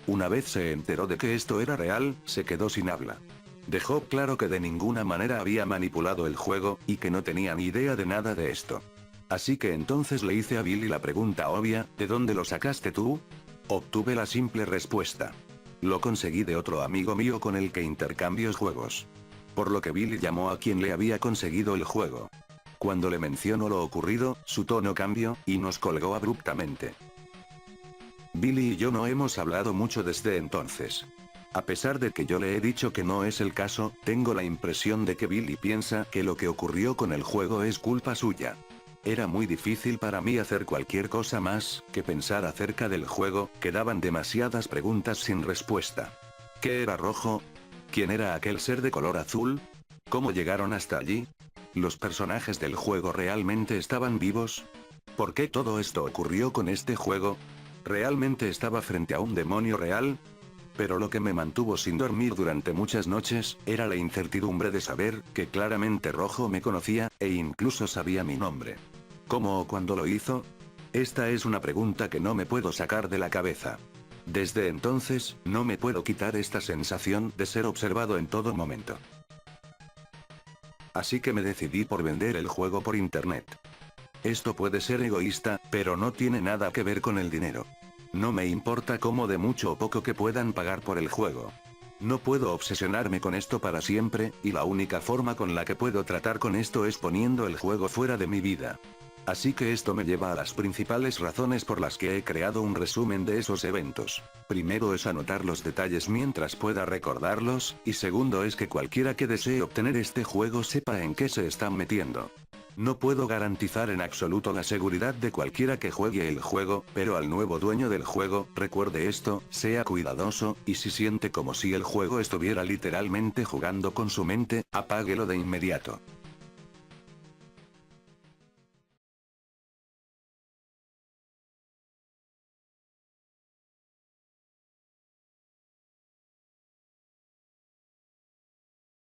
Una vez se enteró de que esto era real, se quedó sin habla. Dejó claro que de ninguna manera había manipulado el juego, y que no tenía ni idea de nada de esto. Así que entonces le hice a Billy la pregunta obvia, ¿de dónde lo sacaste tú? Obtuve la simple respuesta. Lo conseguí de otro amigo mío con el que intercambio juegos. Por lo que Billy llamó a quien le había conseguido el juego. Cuando le mencionó lo ocurrido, su tono cambió, y nos colgó abruptamente. Billy y yo no hemos hablado mucho desde entonces. A pesar de que yo le he dicho que no es el caso, tengo la impresión de que Billy piensa que lo que ocurrió con el juego es culpa suya. Era muy difícil para mí hacer cualquier cosa más que pensar acerca del juego, quedaban demasiadas preguntas sin respuesta. ¿Qué era Rojo? ¿Quién era aquel ser de color azul? ¿Cómo llegaron hasta allí? ¿Los personajes del juego realmente estaban vivos? ¿Por qué todo esto ocurrió con este juego? ¿Realmente estaba frente a un demonio real? Pero lo que me mantuvo sin dormir durante muchas noches, era la incertidumbre de saber que claramente Rojo me conocía, e incluso sabía mi nombre. ¿Cómo o cuándo lo hizo? Esta es una pregunta que no me puedo sacar de la cabeza. Desde entonces, no me puedo quitar esta sensación de ser observado en todo momento. Así que me decidí por vender el juego por internet. Esto puede ser egoísta, pero no tiene nada que ver con el dinero. No me importa cómo de mucho o poco que puedan pagar por el juego. No puedo obsesionarme con esto para siempre, y la única forma con la que puedo tratar con esto es poniendo el juego fuera de mi vida. Así que esto me lleva a las principales razones por las que he creado un resumen de esos eventos. Primero es anotar los detalles mientras pueda recordarlos, y segundo es que cualquiera que desee obtener este juego sepa en qué se están metiendo. No puedo garantizar en absoluto la seguridad de cualquiera que juegue el juego, pero al nuevo dueño del juego, recuerde esto, sea cuidadoso, y si siente como si el juego estuviera literalmente jugando con su mente, apáguelo de inmediato.